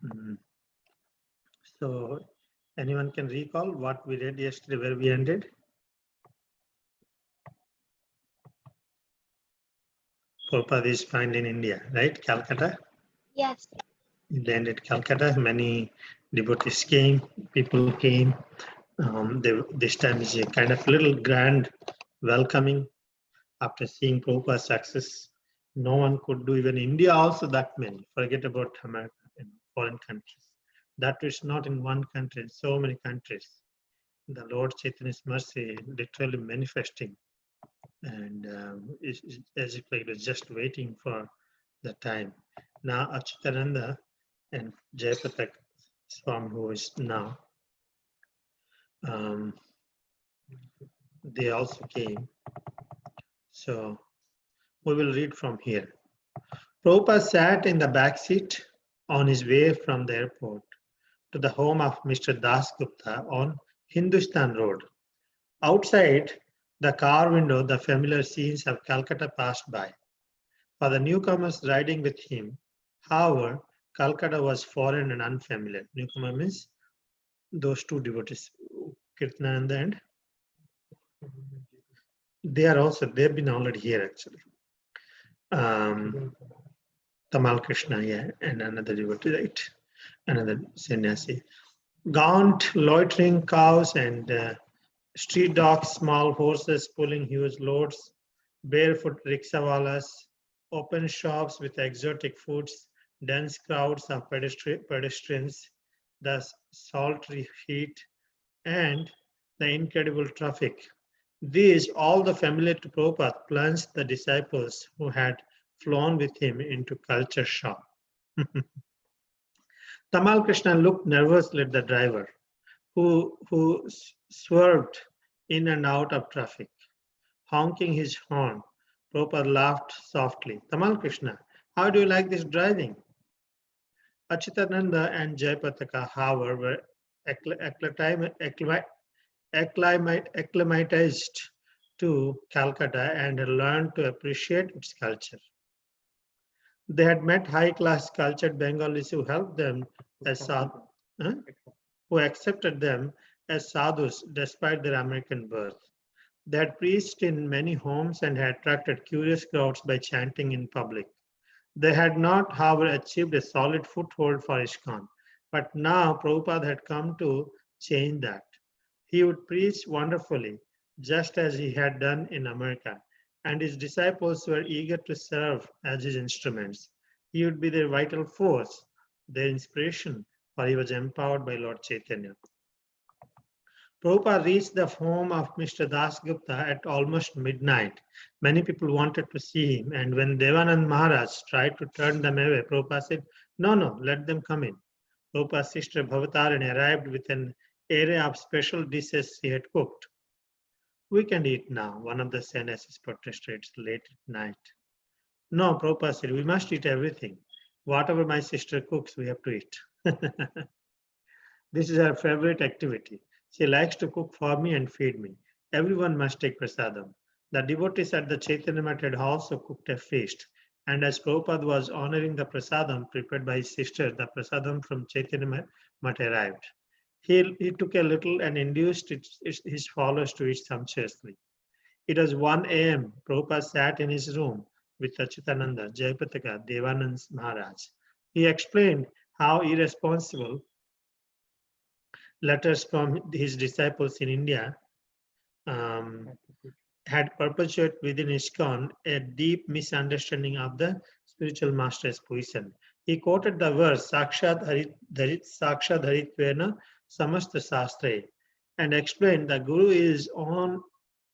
Mm. So, anyone can recall what we read yesterday, where we ended? Prabhupada is found in India, right? Calcutta? Yes. He landed Calcutta. Many devotees came, people came. This time is a kind of little grand welcoming after seeing Prabhupada's success. No one could do, even India also that many. Forget about America and foreign countries. That is not in one country, in so many countries. The Lord Chaitanya's mercy literally manifesting, and as if it was just waiting for the time. Now Achyutananda and Jayapatak Swami, who is now, they also came. So we will read from here. Prabhupada sat in the back seat on his way from the airport to the home of Mr. Das Gupta on Hindustan Road. Outside the car window, the familiar scenes of Calcutta passed by. For the newcomers riding with him, however, Calcutta was foreign and unfamiliar. Newcomer means those two devotees, Kirtananda and they've been already here actually. Tamal Krishna, yeah, and another devotee, right? Another sannyasi. Gaunt, loitering cows and street dogs, small horses pulling huge loads, barefoot rickshawalas, open shops with exotic foods, dense crowds of pedestrians, the sultry heat, and the incredible traffic. These, all the familiar to Prabhupada, plunged the disciples who had flown with him into culture shock. Tamal Krishna looked nervously at the driver, who swerved in and out of traffic, honking his horn. Prabhupada laughed softly. Tamal Krishna, how do you like this driving? Achyutananda and Jayapataka, however, were acclimatized to Calcutta and learned to appreciate its culture. They had met high-class cultured Bengalis who helped them as who accepted them as sadhus despite their American birth. They had preached in many homes and had attracted curious crowds by chanting in public. They had not, however, achieved a solid foothold for ISKCON, but now Prabhupada had come to change that. He would preach wonderfully, just as he had done in America, and his disciples were eager to serve as his instruments. He would be their vital force, their inspiration, for he was empowered by Lord Chaitanya. Prabhupada reached the home of Mr. Das Gupta at almost midnight. Many people wanted to see him, and when Devanand Maharaj tried to turn them away, Prabhupada said, No, let them come in. Prabhupada's sister Bhavatarini arrived with an array of special dishes she had cooked. We can eat now, one of the sannyasis protested late at night. No, Prabhupada said, we must eat everything. Whatever my sister cooks, we have to eat. This is her favorite activity. She likes to cook for me and feed me. Everyone must take prasadam. The devotees at the Chaitanya Math had also cooked a feast. And as Prabhupada was honoring the prasadam prepared by his sister, the prasadam from Chaitanya Math arrived. He took a little and induced his followers to eat sumptuously. It was 1 a.m. Prabhupada sat in his room with Achyutananda, Jayapataka, Devanand Maharaj. He explained how irresponsible letters from his disciples in India had perpetuated within ISKCON a deep misunderstanding of the spiritual master's position. He quoted the verse Sakshat Haritvena Samasta Sastre and explained the Guru is on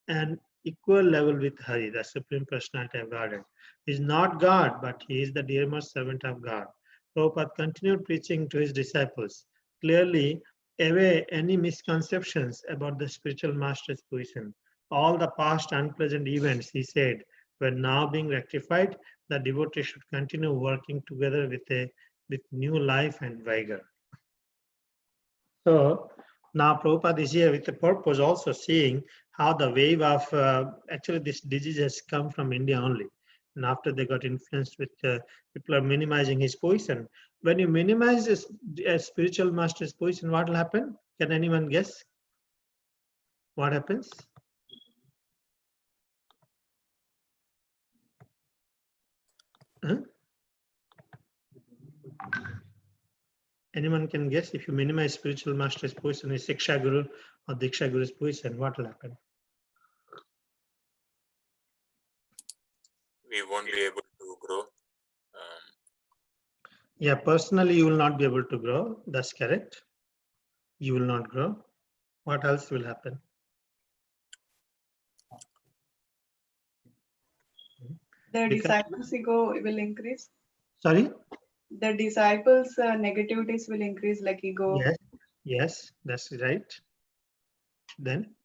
an equal level with Hari, the Supreme Personality of Godhead. He is not God, but he is the dearest servant of God. Prabhupada continued preaching to his disciples, clearly away any misconceptions about the spiritual master's position. All the past unpleasant events, he said, were now being rectified. The devotees should continue working together with new life and vigor. So now Prabhupada is here with the purpose also seeing how the wave of, actually this disease has come from India only. and after they got influenced with people are minimizing his position. When you minimize a spiritual master's position, what will happen? Can anyone guess? What happens? Huh? Anyone can guess? If you minimize spiritual master's position, is Siksha Guru or Diksha Guru's position, what will happen? We won't be able to grow. Yeah, personally, you will not be able to grow. That's correct. You will not grow. What else will happen? The Because- disciples' ego will increase. Sorry? The disciples' negativities will increase, like ego. Yes, yes, that's right. Then?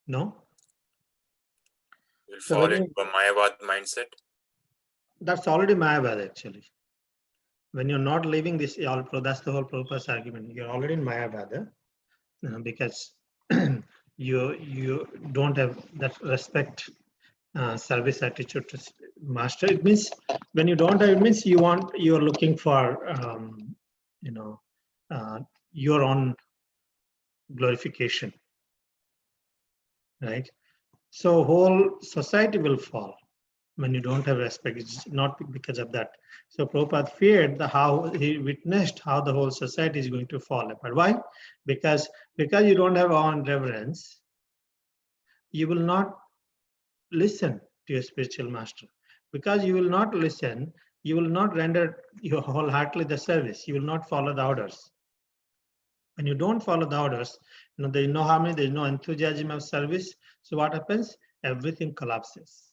No? We'll So fall when you- into a Mayavad mindset. That's already Mayavad actually. When you're not living this, that's the whole Prabhupada's argument. You're already in Mayavad because you don't have that respect, service attitude to master. It means when you don't have, it means you're looking for, your own glorification, right? So whole society will fall when you don't have respect. It's not because of that. So Prabhupada feared how he witnessed how the whole society is going to fall apart. Why? Because you don't have awe and reverence, you will not listen to your spiritual master. Because you will not listen, you will not render your wholeheartedly the service. You will not follow the orders. When you don't follow the orders, there is no harmony, there is no enthusiasm of service. So what happens? Everything collapses.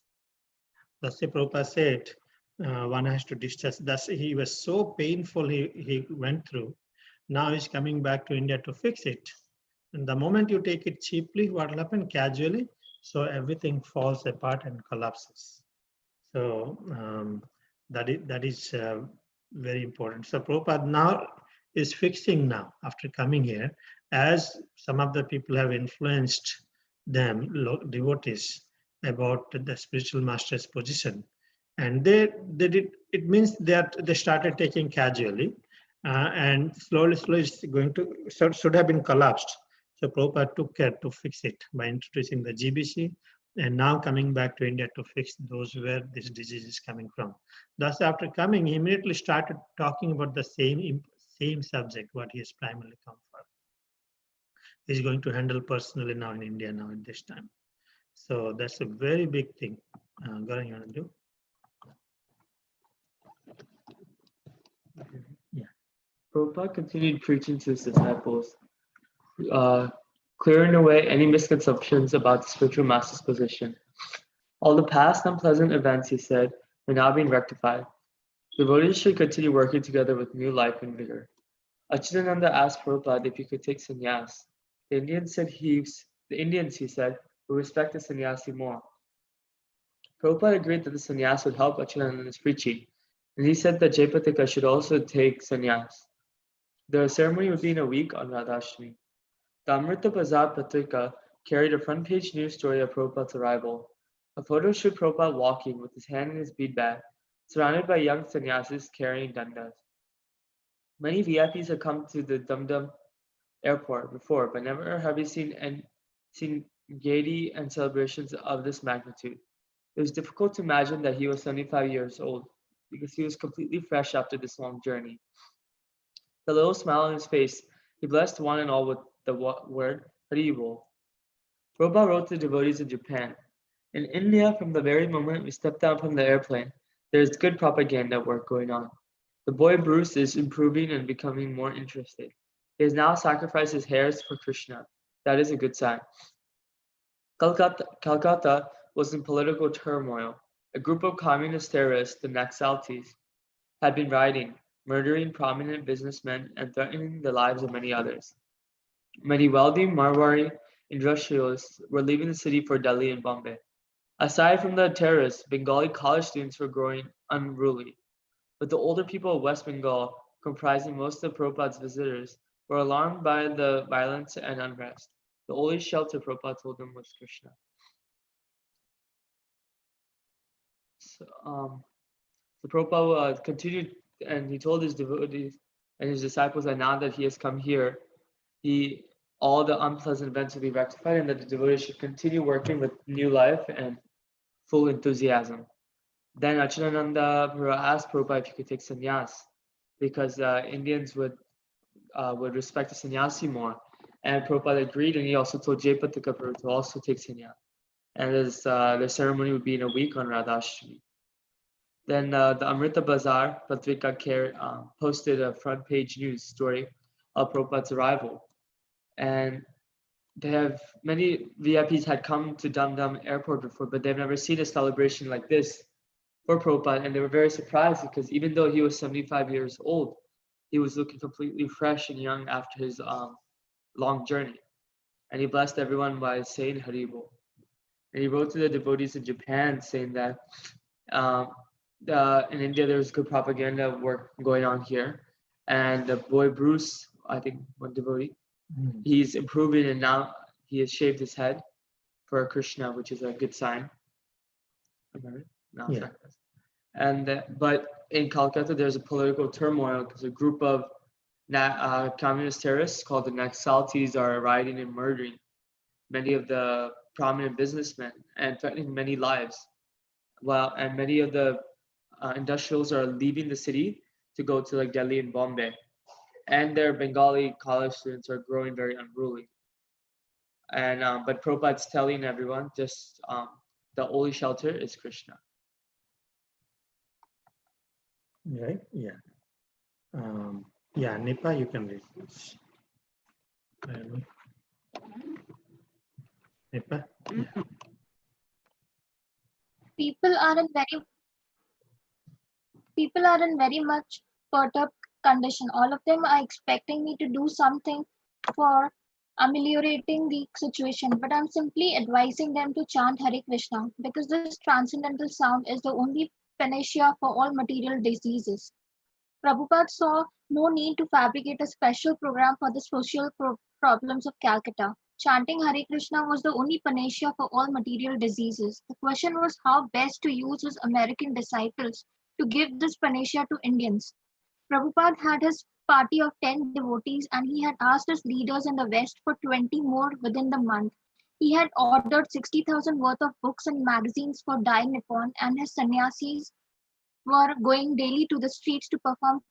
That's why Prabhupada said, one has to discharge. That's he was so painful he went through. Now he's coming back to India to fix it. And the moment you take it cheaply, what will happen? Casually, so everything falls apart and collapses. So that is very important. So Prabhupada now is fixing now after coming here, as some of the people have influenced them, devotees, about the spiritual master's position, and they did. It means that they started taking casually, and slowly it's going to should have been collapsed. So Prabhupada took care to fix it by introducing the GBC, and now coming back to India to fix those where this disease is coming from. Thus, after coming, he immediately started talking about the same subject, what he has primarily come for. He's going to handle personally now in India now at this time. So that's a very big thing. Gaurang, you want to do? Yeah. Prabhupada continued preaching to his disciples, clearing away any misconceptions about the spiritual master's position. All the past unpleasant events, he said, were now being rectified. Devotees should continue working together with new life and vigor. Achyutananda asked Prabhupada if he could take sannyas. The Indians, he said, would respect the sannyasi more. Prabhupada agreed that the sannyas would help Achyutananda's preaching, and he said that Jayapatika should also take sannyas. The ceremony would be in a week on Radhashtami. The Amrita Bazar Patrika carried a front-page news story of Prabhupada's arrival. A photo showed Prabhupada walking with his hand in his bead bag, surrounded by young sannyasis carrying dandas. Many VIPs had come to the Dum airport before, but never have we seen gaiety and celebrations of this magnitude. It was difficult to imagine that he was 75 years old, because he was completely fresh after this long journey. The little smile on his face, he blessed one and all with the word Haribol. Prabhupada wrote to devotees in Japan, "In India, from the very moment we step down from the airplane, there is good propaganda work going on. The boy Bruce is improving and becoming more interested. He has now sacrificed his hairs for Krishna. That is a good sign." Calcutta was in political turmoil. A group of communist terrorists, the Naxalites, had been rioting, murdering prominent businessmen and threatening the lives of many others. Many wealthy Marwari industrialists were leaving the city for Delhi and Bombay. Aside from the terrorists, Bengali college students were growing unruly. But the older people of West Bengal comprising most of Prabhupada's visitors, were alarmed by the violence and unrest. The only shelter Prabhupada told them was Krishna. So Prabhupada continued, and he told his devotees and his disciples that now that he has come here, all the unpleasant events will be rectified, and that the devotees should continue working with new life and full enthusiasm. Then Achyutananda asked Prabhupada if he could take sannyas, because Indians would respect the sannyasi more. And Prabhupada agreed, and he also told Jayapataka Prabhu to also take sannyas. And the ceremony would be in a week on Radhashtami. Then the Amrita Bazaar Patrika posted a front page news story of Prabhupada's arrival. And many VIPs had come to Dum Dum Airport before, but they've never seen a celebration like this for Prabhupada. And they were very surprised because even though he was 75 years old, he was looking completely fresh and young after his long journey. And he blessed everyone by saying Haribol. And he wrote to the devotees in Japan saying that in India there's good propaganda work going on here. And the boy Bruce, I think one devotee, he's improving, and now he has shaved his head for Krishna, which is a good sign. Remember? No, Yeah. And but in Calcutta, there's a political turmoil because a group of communist terrorists called the Naxalites are rioting and murdering many of the prominent businessmen and threatening many lives. And many of the industrials are leaving the city to go to like Delhi and Bombay, and their Bengali college students are growing very unruly. And but Prabhupada's telling everyone just the only shelter is Krishna. Right? Yeah. Yeah, Nipa, you can read this. Nipa? Yeah. People are in very much perturbed condition. All of them are expecting me to do something for ameliorating the situation, but I'm simply advising them to chant Hare Krishna because this transcendental sound is the only panacea for all material diseases. Prabhupada saw no need to fabricate a special program for the social problems of Calcutta. Chanting Hare Krishna was the only panacea for all material diseases. The question was how best to use his American disciples to give this panacea to Indians. Prabhupada had his party of 10 devotees and he had asked his leaders in the West for 20 more within the month. He had ordered 60,000 worth of books and magazines for Dai Nippon, and his sannyasis were going daily to the streets to perform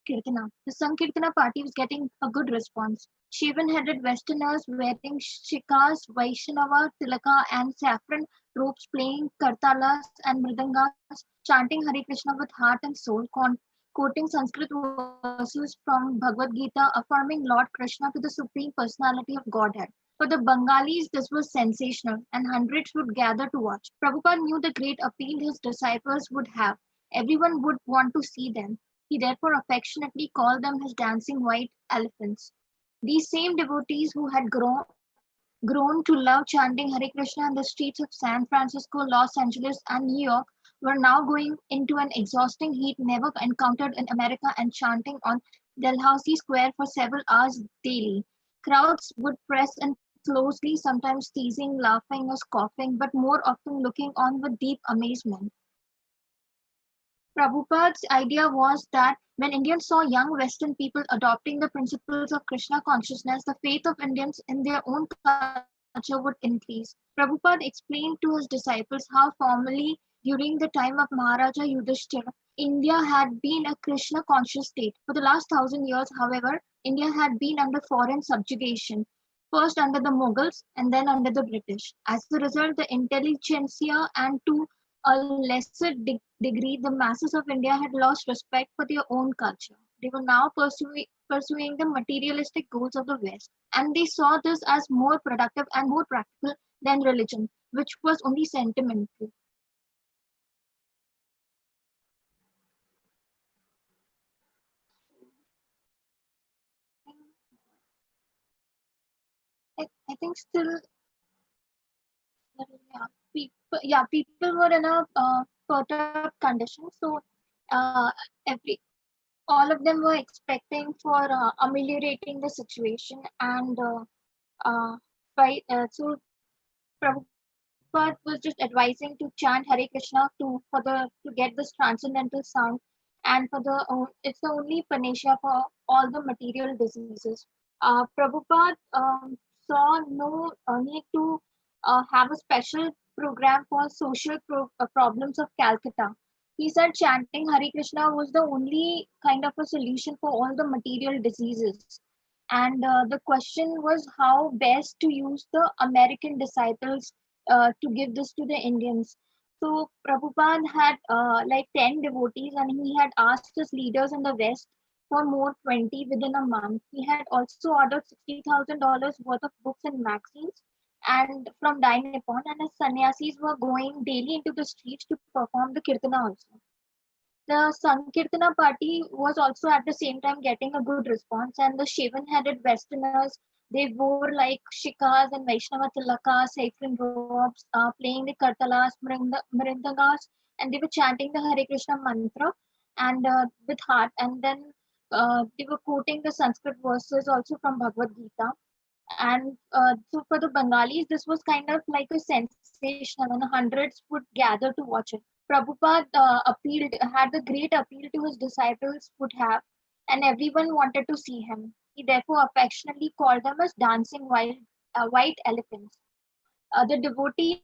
Sankirtana. The Sankirtana party was getting a good response. Shaven-headed Westerners wearing shikas, Vaishnava, tilaka, and saffron robes, playing kartalas and mridangas, chanting Hare Krishna with heart and soul, quoting Sanskrit verses from Bhagavad Gita, affirming Lord Krishna to the Supreme Personality of Godhead. For the Bengalis, this was sensational, and hundreds would gather to watch. Prabhupada knew the great appeal his disciples would have. Everyone would want to see them. He therefore affectionately called them his dancing white elephants. These same devotees who had grown to love chanting Hare Krishna in the streets of San Francisco, Los Angeles, and New York were now going into an exhausting heat never encountered in America and chanting on Dalhousie Square for several hours daily. Crowds would press in closely, sometimes teasing, laughing, or scoffing, but more often looking on with deep amazement. Prabhupada's idea was that when Indians saw young Western people adopting the principles of Krishna consciousness, the faith of Indians in their own culture would increase. Prabhupada explained to his disciples how formerly, during the time of Maharaja Yudhishthira, India had been a Krishna conscious state. For the last 1,000 years, however, India had been under foreign subjugation, first under the Mughals and then under the British. As a result, the intelligentsia and to a lesser degree, the masses of India had lost respect for their own culture. They were now pursuing the materialistic goals of the West, and they saw this as more productive and more practical than religion, which was only sentimental. I think still, people were in a perturbed condition. So every all of them were expecting for ameliorating the situation and so Prabhupada was just advising to chant Hare Krishna to get this transcendental sound, and it's the only panacea for all the material diseases. Prabhupada saw no need to have a special program for problems of Calcutta. He said chanting Hare Krishna was the only kind of a solution for all the material diseases. And the question was how best to use the American disciples to give this to the Indians. So Prabhupada had like 10 devotees, and he had asked his leaders in the West for more 20 within a month. He had also ordered $60,000 worth of books and magazines and from Dai Nippon, and his sannyasis were going daily into the streets to perform the kirtana also. The Sankirtana party was also at the same time getting a good response, and the shaven-headed Westerners, they wore like shikas and Vaishnava tilakas, saffron robes, playing the kartalas, mrindangas, and they were chanting the Hare Krishna mantra and with heart, and then they were quoting the Sanskrit verses also from Bhagavad Gita. And so for the Bengalis, this was kind of like a sensational, and hundreds would gather to watch it. Prabhupada had the great appeal to his disciples would have, and everyone wanted to see him. He therefore affectionately called them as dancing white elephants. The devotees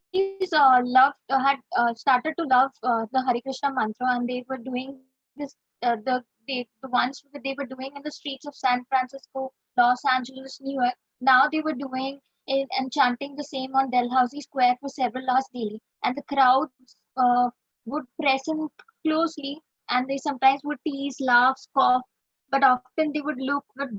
had started to love the Hare Krishna mantra, and they were doing this. The ones they were doing in the streets of San Francisco, Los Angeles, New York. Now they were doing it and chanting the same on Dalhousie Square for several hours daily, and the crowds would press in closely, and they sometimes would tease, laugh, scoff, but often they would look with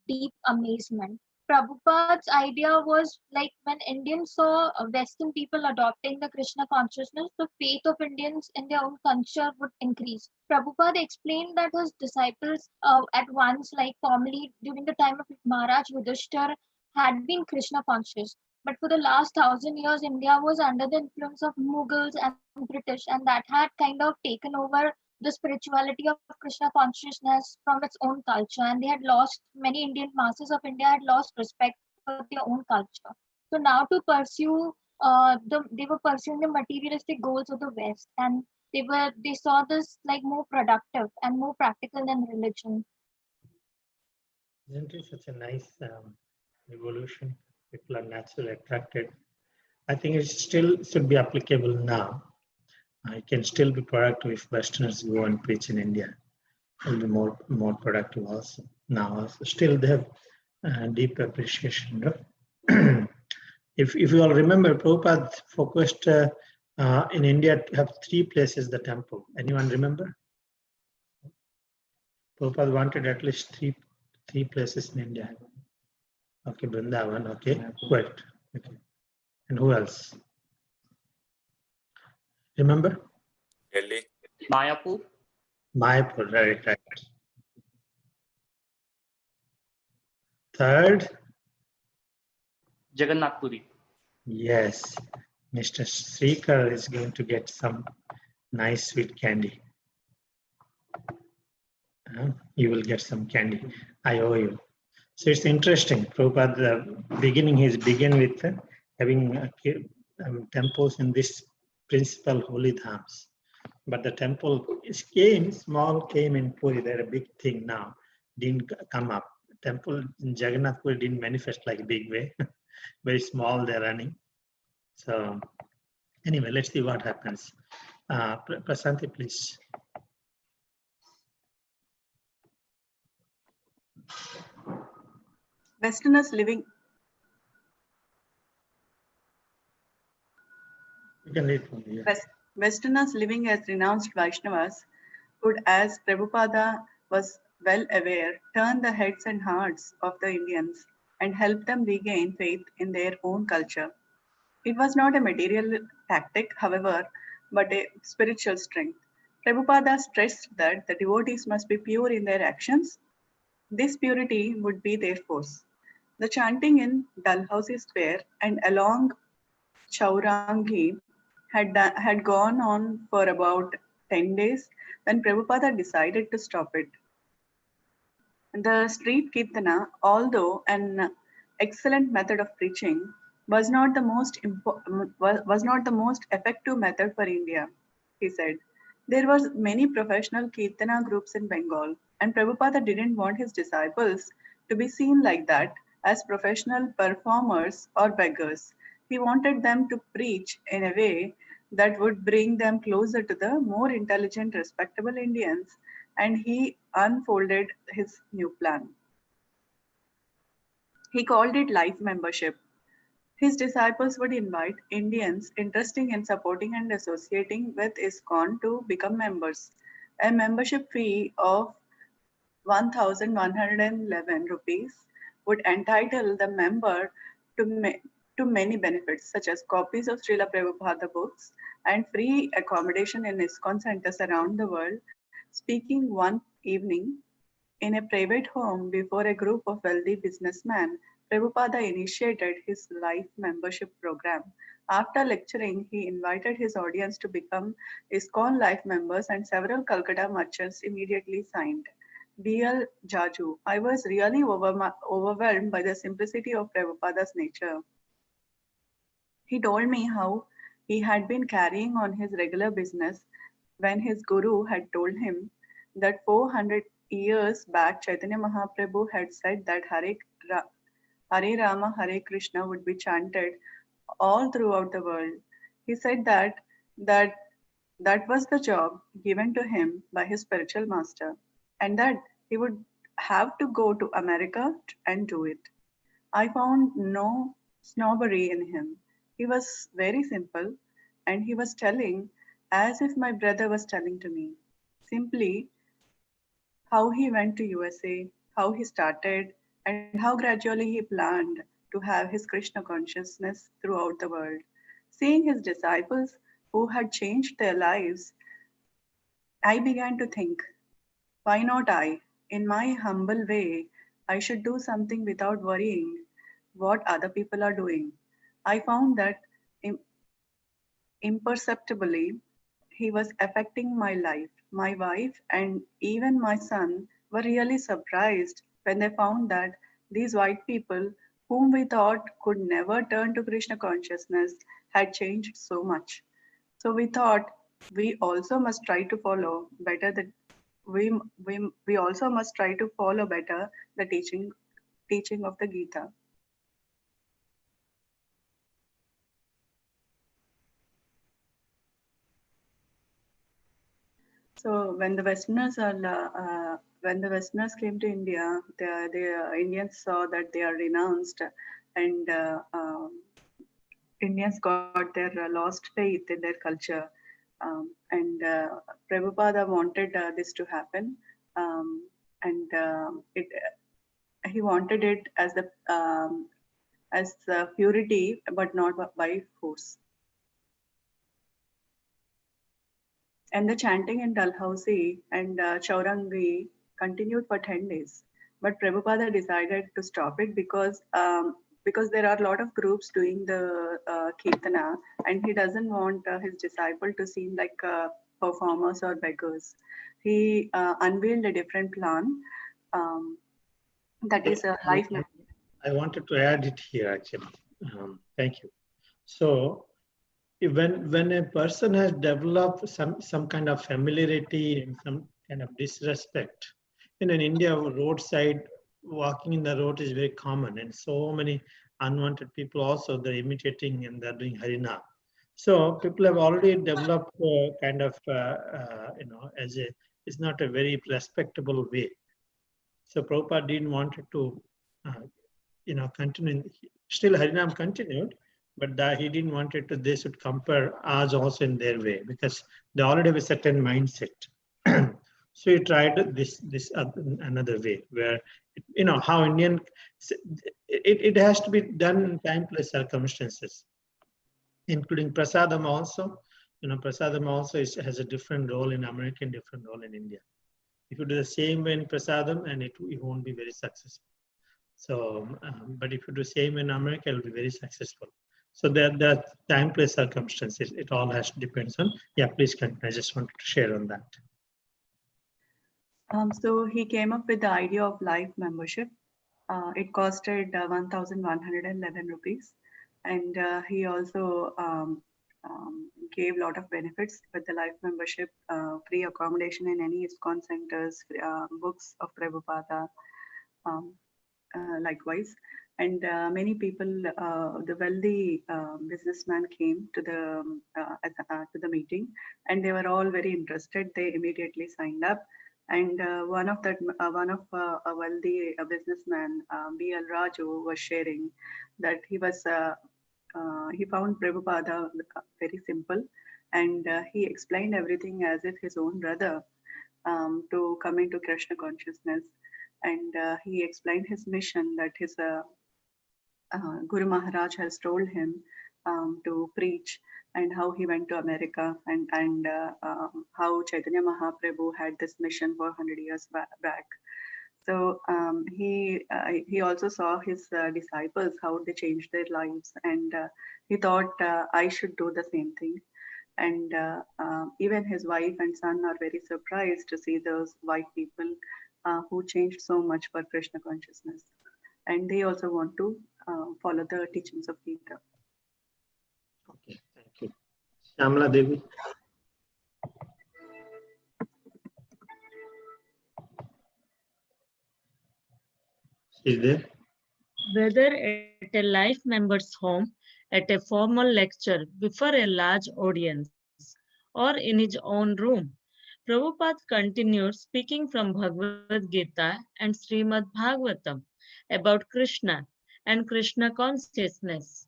deep amazement. Prabhupada's idea was like when Indians saw Western people adopting the Krishna consciousness, the faith of Indians in their own culture would increase. Prabhupada explained that his disciples at once, like formerly during the time of Maharaj Yudhishthir, had been Krishna conscious. But for the last 1,000 years, India was under the influence of Mughals and British, and that had kind of taken over the spirituality of Krishna consciousness from its own culture, and they had lost many Indian masses of India had lost respect for their own culture. So now to pursue they were pursuing the materialistic goals of the West, and they saw this like more productive and more practical than religion. Isn't it such a nice evolution? People are naturally attracted. I think it still should be applicable now. It can still be productive if Westerners go and preach in India. It will be more productive also. Now, also. Still they have deep appreciation. Right? If you all remember, Prabhupada focused in India to have 3 places the temple. Anyone remember? Prabhupada wanted at least three places in India. Okay, Vrindavan, okay, great. Okay. And who else? Remember? Delhi. Mayapur. Mayapur, right. Third, Jagannath Puri. yes, Mr. Srikar is going to get some nice sweet candy. You will get some candy. I owe you. So it's interesting. Prabhupada, he's begun with having temples in this principal holy dhams. But the temple came in Puri. They're a big thing now. Didn't come up. Temple in Jagannath Puri didn't manifest like a big way. Very small, they're running. So anyway, let's see what happens. Prasanthi, please. Westerners living You can read from here. Westerners living as renounced Vaishnavas could, as Prabhupada was well aware, turn the heads and hearts of the Indians and help them regain faith in their own culture. It was not a material tactic, however, but a spiritual strength. Prabhupada stressed that the devotees must be pure in their actions. This purity would be their force. The chanting in Dalhousie Square and along Chaurangi had gone on for about 10 days when Prabhupada decided to stop it. The street kirtana, although an excellent method of preaching, was not the most effective method for India, he said. There were many professional kirtana groups in Bengal, and Prabhupada didn't want his disciples to be seen like that as professional performers or beggars. He wanted them to preach in a way that would bring them closer to the more intelligent, respectable Indians, and he unfolded his new plan. He called it life membership. His disciples would invite Indians interested in supporting and associating with ISKCON to become members. A membership fee of 1,111 rupees would entitle the member to, to many benefits, such as copies of Srila Prabhupada books and free accommodation in ISKCON centers around the world, speaking one evening in a private home before a group of wealthy businessmen. Prabhupada initiated his life membership program. After lecturing, he invited his audience to become ISKCON life members, and several Calcutta merchants immediately signed. D.L. Jaju, I was really overwhelmed by the simplicity of Prabhupada's nature. He told me how he had been carrying on his regular business when his guru had told him that 400 years back Chaitanya Mahaprabhu had said that Hare Rama, Hare Krishna would be chanted all throughout the world. He said that that was the job given to him by his spiritual master, and that he would have to go to America and do it. I found no snobbery in him. He was very simple, and he was telling, as if my brother was telling to me, simply how he went to USA, how he started, and how gradually he planned to have his Krishna consciousness throughout the world. Seeing his disciples who had changed their lives, I began to think, why not I? In my humble way, I should do something without worrying what other people are doing. I found that im- imperceptibly he was affecting my life. My wife and even my son were really surprised when they found that these white people, whom we thought could never turn to Krishna consciousness, had changed so much. So we thought we also must try to follow better the we also must try to follow better the teaching of the Gita. So when the Westerners came to India, the Indians saw that they are renounced, and Indians got their lost faith in their culture. And Prabhupada wanted this to happen, and he wanted it as purity, but not by force. And the chanting in Dalhousie and Chaurangi continued for 10 days. But Prabhupada decided to stop it because there are a lot of groups doing the Kirtana, and he doesn't want his disciple to seem like performers or beggars. He unveiled a different plan, um, that is a life. I wanted to add it here actually. Thank you. So when a person has developed some kind of familiarity and some kind of disrespect, in India, roadside walking in the road is very common, and so many unwanted people also they're imitating and they're doing harina. So people have already developed kind of as a it's not a very respectable way. So Prabhupada didn't want it to continue. Still Harinam continued, but he didn't want it to, they should compare us also in their way because they already have a certain mindset. So he tried this another way where, how Indian, it has to be done in time, place, circumstances, including prasadam also. Prasadam also has a different role in American, different role in India. If you do the same way in prasadam, and it won't be very successful. So, but if you do same in America, it will be very successful. So the time, place, circumstances, it all depends on. Yeah, please continue. I just wanted to share on that. So he came up with the idea of life membership. It costed 1,111 rupees, and he also gave a lot of benefits with the life membership, free accommodation in any ISKCON centers, books of Prabhupada, um, likewise. And many people, the wealthy businessman came to the meeting, and they were all very interested. They immediately signed up. And one of a wealthy businessman, B.L. Raju, was sharing that he found Prabhupada very simple, and he explained everything as if his own brother, to come into Krishna consciousness. And he explained his mission, that his Guru Maharaj has told him to preach, and how he went to America, and how Chaitanya Mahaprabhu had this mission for 100 years back. So he also saw his disciples, how they changed their lives, and he thought, I should do the same thing. And even his wife and son are very surprised to see those white people who changed so much for Krishna consciousness, and they also want to follow the teachings of Gita. Okay, thank you. Shyamala Devi. Is there? Whether at a life member's home, at a formal lecture before a large audience, or in his own room, Prabhupada continued speaking from Bhagavad Gita and Srimad Bhagavatam about Krishna and Krishna consciousness.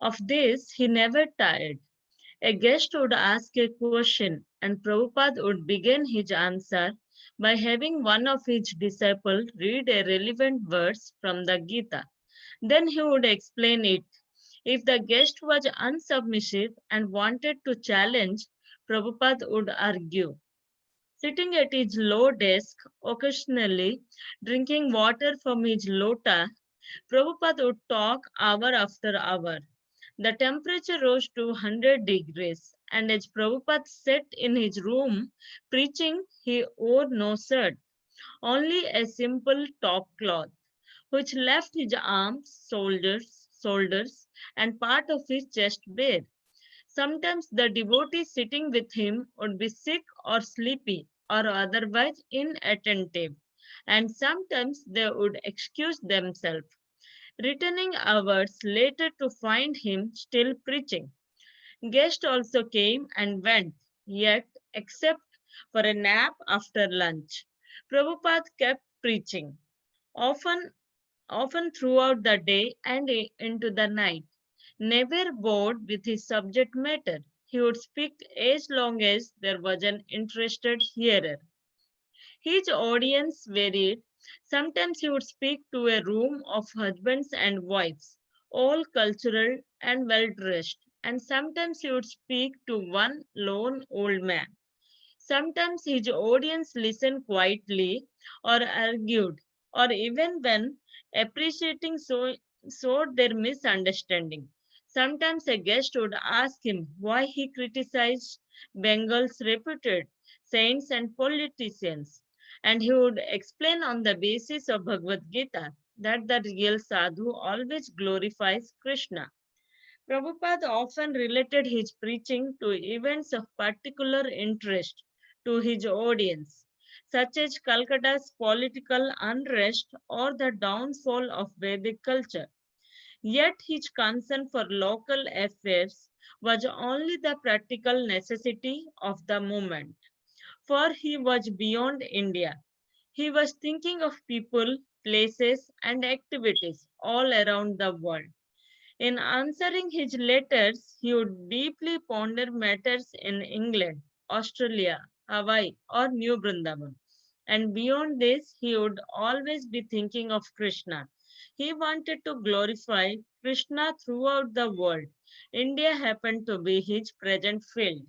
Of this, he never tired. A guest would ask a question, and Prabhupada would begin his answer by having one of his disciples read a relevant verse from the Gita. Then he would explain it. If the guest was unsubmissive and wanted to challenge, Prabhupada would argue. Sitting at his low desk, occasionally drinking water from his lota, Prabhupada would talk hour after hour. The temperature rose to 100 degrees, and as Prabhupada sat in his room preaching, he wore no shirt, only a simple top cloth, which left his arms, shoulders, and part of his chest bare. Sometimes the devotee sitting with him would be sick or sleepy or otherwise inattentive, and sometimes they would excuse themselves, returning hours later to find him still preaching. Guests also came and went, yet, except for a nap after lunch, Prabhupada kept preaching, often, often throughout the day and into the night. Never bored with his subject matter, he would speak as long as there was an interested hearer. His audience varied. Sometimes he would speak to a room of husbands and wives, all cultural and well dressed, and sometimes he would speak to one lone old man. Sometimes his audience listened quietly or argued, or even when appreciating showed their misunderstanding. Sometimes a guest would ask him why he criticized Bengal's reputed saints and politicians, and he would explain on the basis of Bhagavad Gita that the real sadhu always glorifies Krishna. Prabhupada often related his preaching to events of particular interest to his audience, such as Calcutta's political unrest or the downfall of Vedic culture. Yet his concern for local affairs was only the practical necessity of the moment, for he was beyond India. He was thinking of people, places, and activities all around the world. In answering his letters, he would deeply ponder matters in England, Australia, Hawaii, or New Vrindavan. And beyond this, he would always be thinking of Krishna. He wanted to glorify Krishna throughout the world. India happened to be his present field.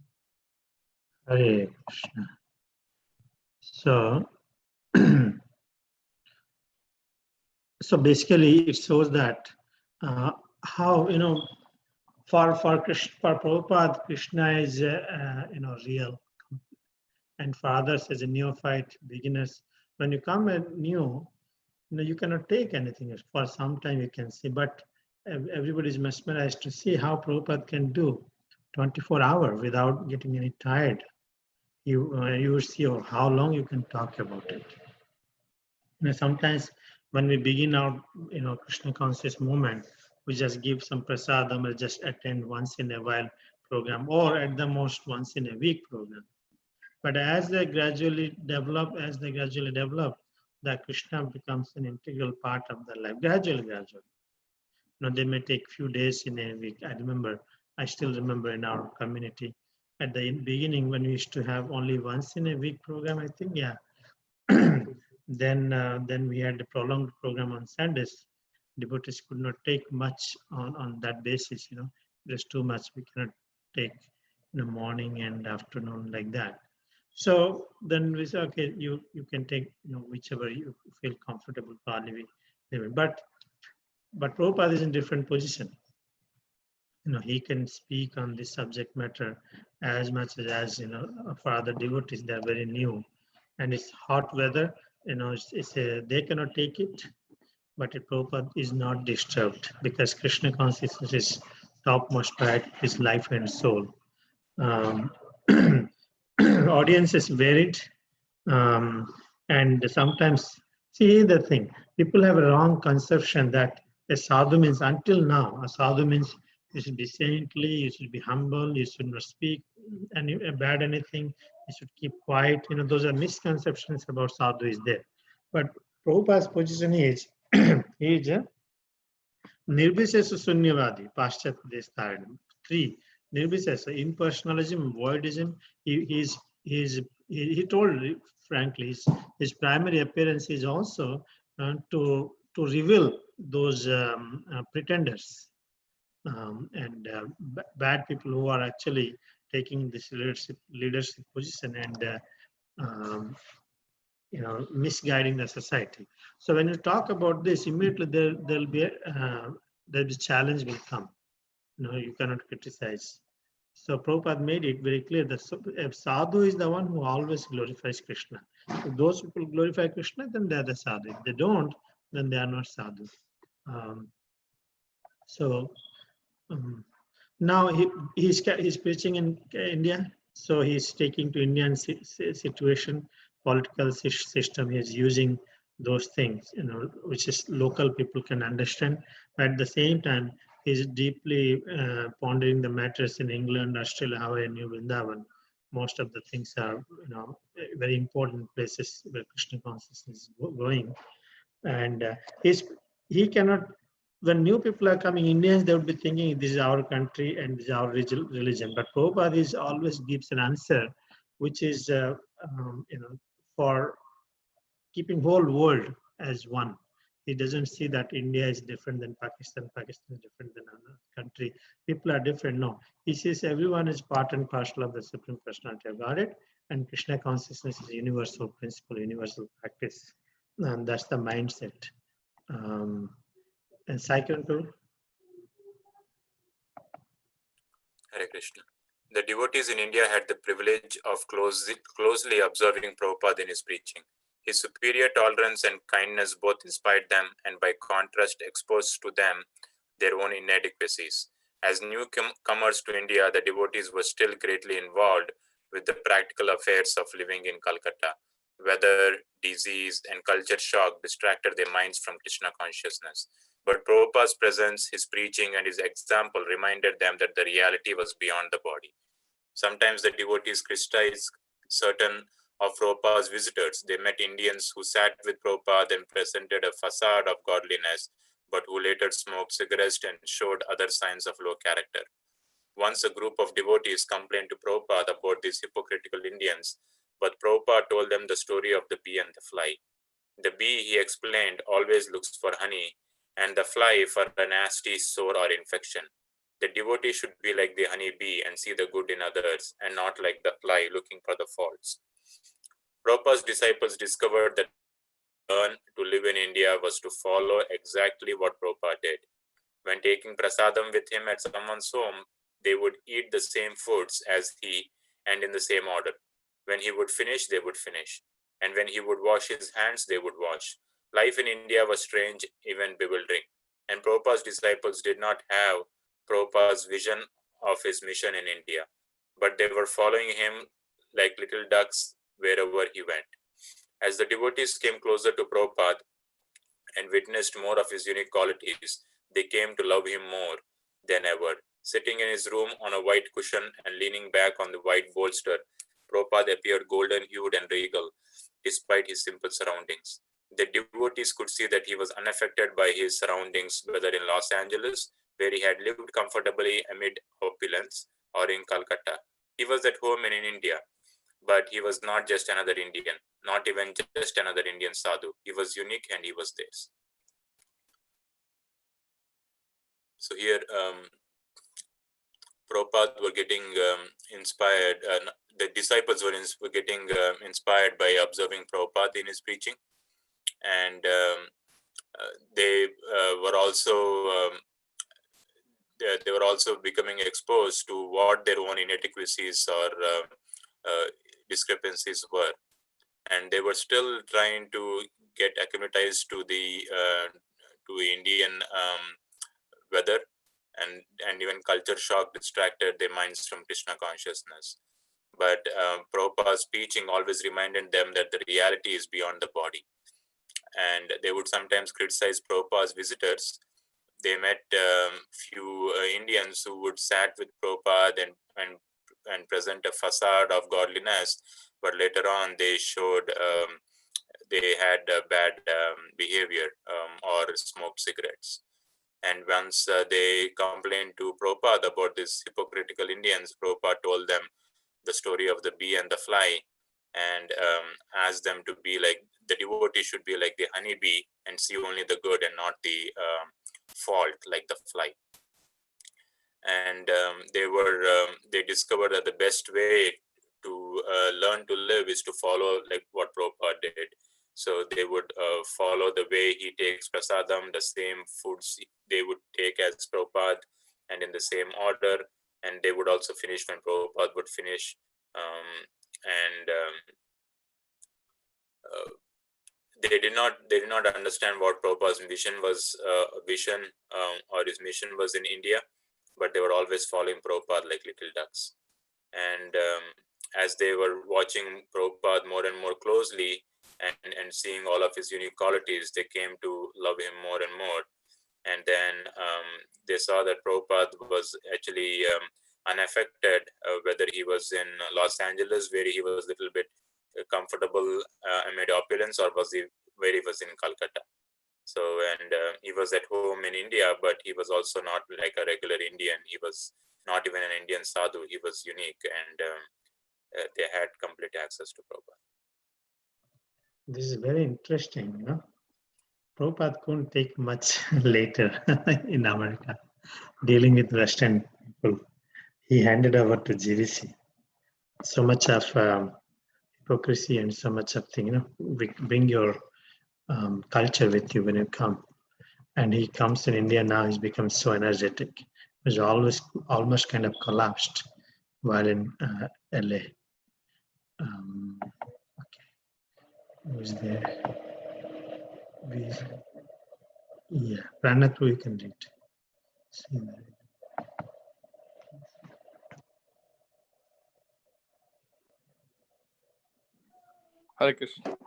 Hare Krishna. So, so basically, it shows that how for Prabhupada, Krishna is real, and for others as a neophyte beginners, When you come new, you cannot take anything. For some time you can see, but everybody is mesmerized to see how Prabhupada can do 24 hours without getting any tired. You see how long you can talk about it. Sometimes when we begin our Krishna conscious movement, we just give some prasadam or just attend once in a while program, or at the most once in a week program. But as they gradually develop, the Krishna becomes an integral part of their life. Gradually. They may take few days in a week. I still remember in our community at the beginning when we used to have only once in a week program, I think, yeah. Then we had a prolonged program on Sundays. Devotees could not take much on that basis, there's too much we cannot take in the morning and afternoon like that. So then we say, okay, you can take whichever you feel comfortable, probably. But Prabhupada is in different position. He can speak on this subject matter as much as for other devotees, they're very new. And it's hot weather, they cannot take it, but Prabhupada is not disturbed because Krishna consciousness is topmost priority, his life and soul. Audience is varied, and sometimes, see the thing, people have a wrong conception that a sadhu means, until now, a sadhu means you should be saintly, you should be humble, you should not speak any bad anything, you should keep quiet. Those are misconceptions about sadhu is there. But Prabhupada's position is, he is a Nirbhisesa Sunyavadi, Paschat Destaradam. 3. Nirbhisesa, impersonalism, voidism. He told frankly, his primary appearance is also to reveal those pretenders and bad people who are actually taking this leadership position and misguiding the society. So when you talk about this, immediately there'll be a challenge will come. You cannot criticize. So Prabhupada made it very clear that if sadhu is the one who always glorifies Krishna. If those people glorify Krishna, then they are the sadhu. If they don't, then they are not sadhu. Now he's preaching in India, so he's taking to Indian situation, political system. He's using those things, which is local people can understand. At the same time, he's deeply pondering the matters in England, Australia, Hawaii, New Vrindavan. Most of the things are, very important places where Krishna consciousness is going, and he cannot. When new people are coming, Indians, they would be thinking this is our country and this is our religion. But Prabhupada is always gives an answer, which is for keeping whole world as one. He doesn't see that India is different than Pakistan, Pakistan is different than another country. People are different. No, he says everyone is part and parcel of the Supreme Personality of Godhead, and Krishna consciousness is universal principle, universal practice, and that's the mindset. And second to Hare Krishna. The devotees in India had the privilege of closely observing Prabhupada in his preaching. His superior tolerance and kindness both inspired them and by contrast exposed to them their own inadequacies. As newcomers to India, the devotees were still greatly involved with the practical affairs of living in Calcutta. Weather, disease, and culture shock distracted their minds from Krishna consciousness. But Prabhupada's presence, his preaching, and his example reminded them that the reality was beyond the body. Sometimes the devotees criticized certain of Prabhupada's visitors. They met Indians who sat with Prabhupada and presented a facade of godliness, but who later smoked cigarettes and showed other signs of low character. Once a group of devotees complained to Prabhupada about these hypocritical Indians, but Prabhupada told them the story of the bee and the fly. The bee, he explained, always looks for honey, and the fly for a nasty sore or infection. The devotee should be like the honey bee and see the good in others, and not like the fly looking for the faults. Prabhupada's disciples discovered that to learn to live in India was to follow exactly what Prabhupada did. When taking prasadam with him at someone's home, they would eat the same foods as he and in the same order. When he would finish, they would finish. and when he would wash his hands, they would wash. Life in India was strange, even bewildering, and Prabhupada's disciples did not have Prabhupada's vision of his mission in India, but they were following him like little ducks wherever he went. As the devotees came closer to Prabhupada and witnessed more of his unique qualities, they came to love him more than ever. Sitting in his room on a white cushion and leaning back on the white bolster, Prabhupada appeared golden hued and regal, despite his simple surroundings. The devotees could see that he was unaffected by his surroundings, whether in Los Angeles, where he had lived comfortably amid opulence, or in Calcutta. He was at home in India, but he was not just another Indian, not even just another Indian sadhu. He was unique and he was theirs. So here, Prabhupada were getting inspired, the disciples were getting inspired by observing Prabhupada in his preaching, and they were also they were also becoming exposed to what their own inadequacies or discrepancies were, and they were still trying to get acclimatized to the Indian weather, and even culture shock distracted their minds from Krishna consciousness. But Prabhupada's teaching always reminded them that the reality is beyond the body, and they would sometimes criticize Prabhupada's visitors. They met few Indians who would sat with Prabhupada and present a facade of godliness, but later on they showed they had bad behavior or smoked cigarettes. And once they complained to Prabhupada about these hypocritical Indians, Prabhupada told them the story of the bee and the fly, and asked them to be like, the devotee should be like the honeybee and see only the good and not the fault like the fly. And they discovered that the best way to learn to live is to follow like what Prabhupada did. So they would follow the way he takes prasadam, the same foods they would take as Prabhupada, and in the same order, and they would also finish when Prabhupada would finish. They did not understand what Prabhupada's vision was, or his mission was in India, but they were always following Prabhupada like little ducks. And as they were watching Prabhupada more and more closely and seeing all of his unique qualities, they came to love him more and more. And then they saw that Prabhupada was actually unaffected, whether he was in Los Angeles, where he was a little bit comfortable amid opulence, or where he was in Calcutta. So, and he was at home in India, but he was also not like a regular Indian. He was not even an Indian sadhu. He was unique, and they had complete access to Prabhupada. This is very interesting, you know. Prabhupada couldn't take much later in America, dealing with Western people. He handed over to GVC. So much of hypocrisy and so much of thing, you know, bring your culture with you when you come. And he comes in India now, he's become so energetic. He's almost kind of collapsed while in LA. Okay, who's there? Yeah, Pranatu, you can read. See that. Hare Krishna.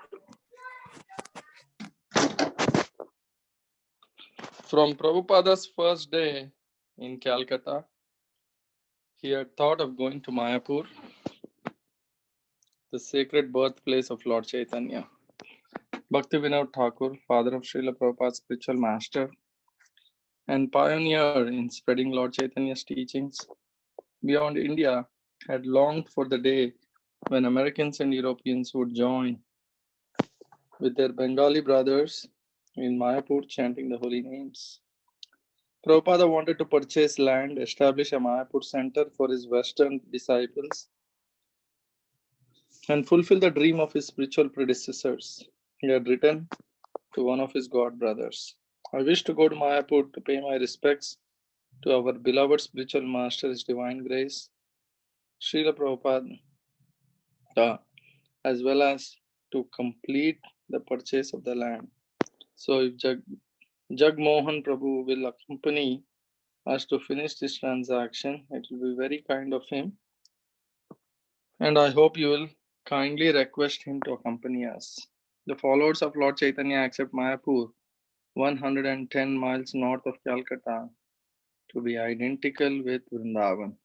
From Prabhupada's first day in Calcutta, he had thought of going to Mayapur, the sacred birthplace of Lord Chaitanya. Bhakti Vinod Thakur, father of Srila Prabhupada's spiritual master and pioneer in spreading Lord Chaitanya's teachings beyond India, had longed for the day when Americans and Europeans would join with their Bengali brothers in Mayapur chanting the holy names. Prabhupada wanted to purchase land, establish a Mayapur center for his Western disciples, and fulfill the dream of his spiritual predecessors. He had written to one of his god brothers, I wish to go to Mayapur to pay my respects to our beloved spiritual master, His Divine Grace, Srila Prabhupada, as well as to complete the purchase of the land. So if Jagmohan Prabhu will accompany us to finish this transaction, it will be very kind of him. And I hope you will kindly request him to accompany us. The followers of Lord Chaitanya accept Mayapur, 110 miles north of Calcutta, to be identical with Vrindavan.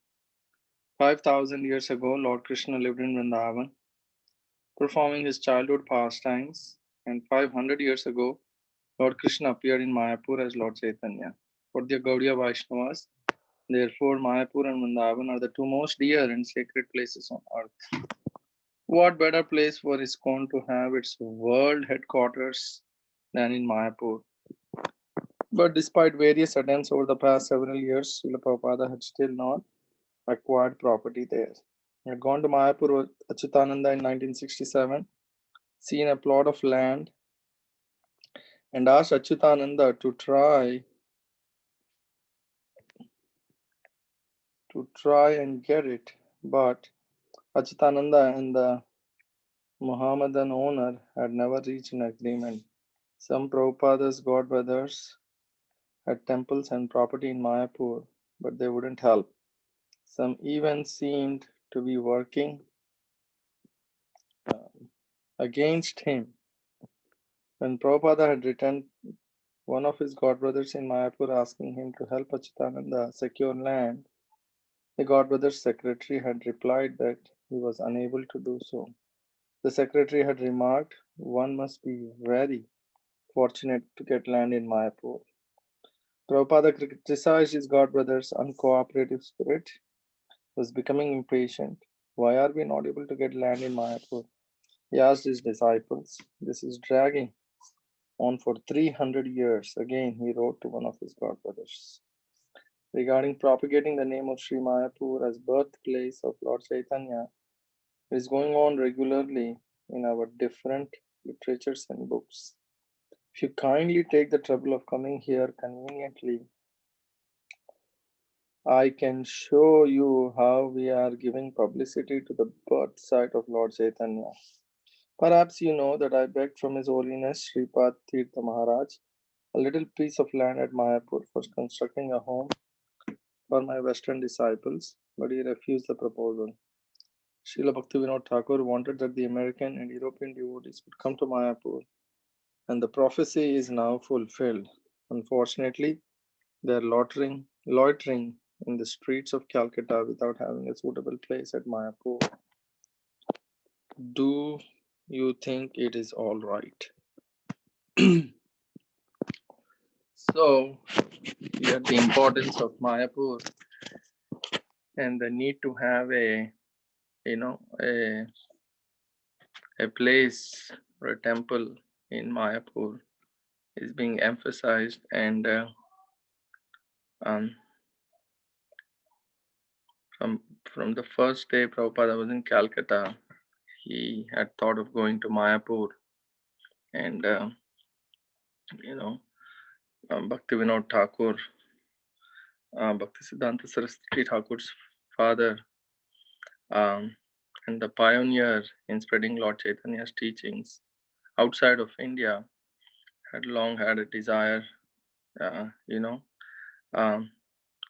5,000 years ago, Lord Krishna lived in Vrindavan, performing his childhood pastimes, and 500 years ago, Lord Krishna appeared in Mayapur as Lord Chaitanya. For the Gaudiya Vaishnavas, therefore, Mayapur and Vrindavan are the two most dear and sacred places on earth. What better place for ISKCON to have its world headquarters than in Mayapur? But despite various attempts over the past several years, Srila Prabhupada had still not acquired property there. He had gone to Mayapur with Achyutananda in 1967, seen a plot of land, and asked Achyutananda to try and get it. But Achyutananda and the Mohammedan owner had never reached an agreement. Some Prabhupada's godbrothers had temples and property in Mayapur, but they wouldn't help. Some even seemed to be working against him. When Prabhupada had returned, one of his godbrothers in Mayapur asking him to help Achyutananda secure land, the godbrother's secretary had replied that he was unable to do so. The secretary had remarked, one must be very fortunate to get land in Mayapur. Prabhupada criticized his godbrother's uncooperative spirit, was becoming impatient. Why are we not able to get land in Mayapur? He asked his disciples. This is dragging on for 300 years. Again, he wrote to one of his godbrothers. Regarding propagating the name of Sri Mayapur as birthplace of Lord Chaitanya, it is going on regularly in our different literatures and books. If you kindly take the trouble of coming here conveniently, I can show you how we are giving publicity to the birth site of Lord Chaitanya. Perhaps you know that I begged from His Holiness Sripad Tirtha Maharaj a little piece of land at Mayapur for constructing a home for my Western disciples, but he refused the proposal. Srila Bhaktivinoda Thakur wanted that the American and European devotees would come to Mayapur, and the prophecy is now fulfilled. Unfortunately, they are loitering in the streets of Calcutta without having a suitable place at Mayapur. Do you think it is all right? So, here the importance of Mayapur and the need to have a place or a temple in Mayapur is being emphasized, and from the first day Prabhupada was in Calcutta, he had thought of going to Mayapur, and Bhaktivinoda Thakur, Bhaktisiddhanta Saraswati Thakur's father, and the pioneer in spreading Lord Chaitanya's teachings outside of India, had long had a desire,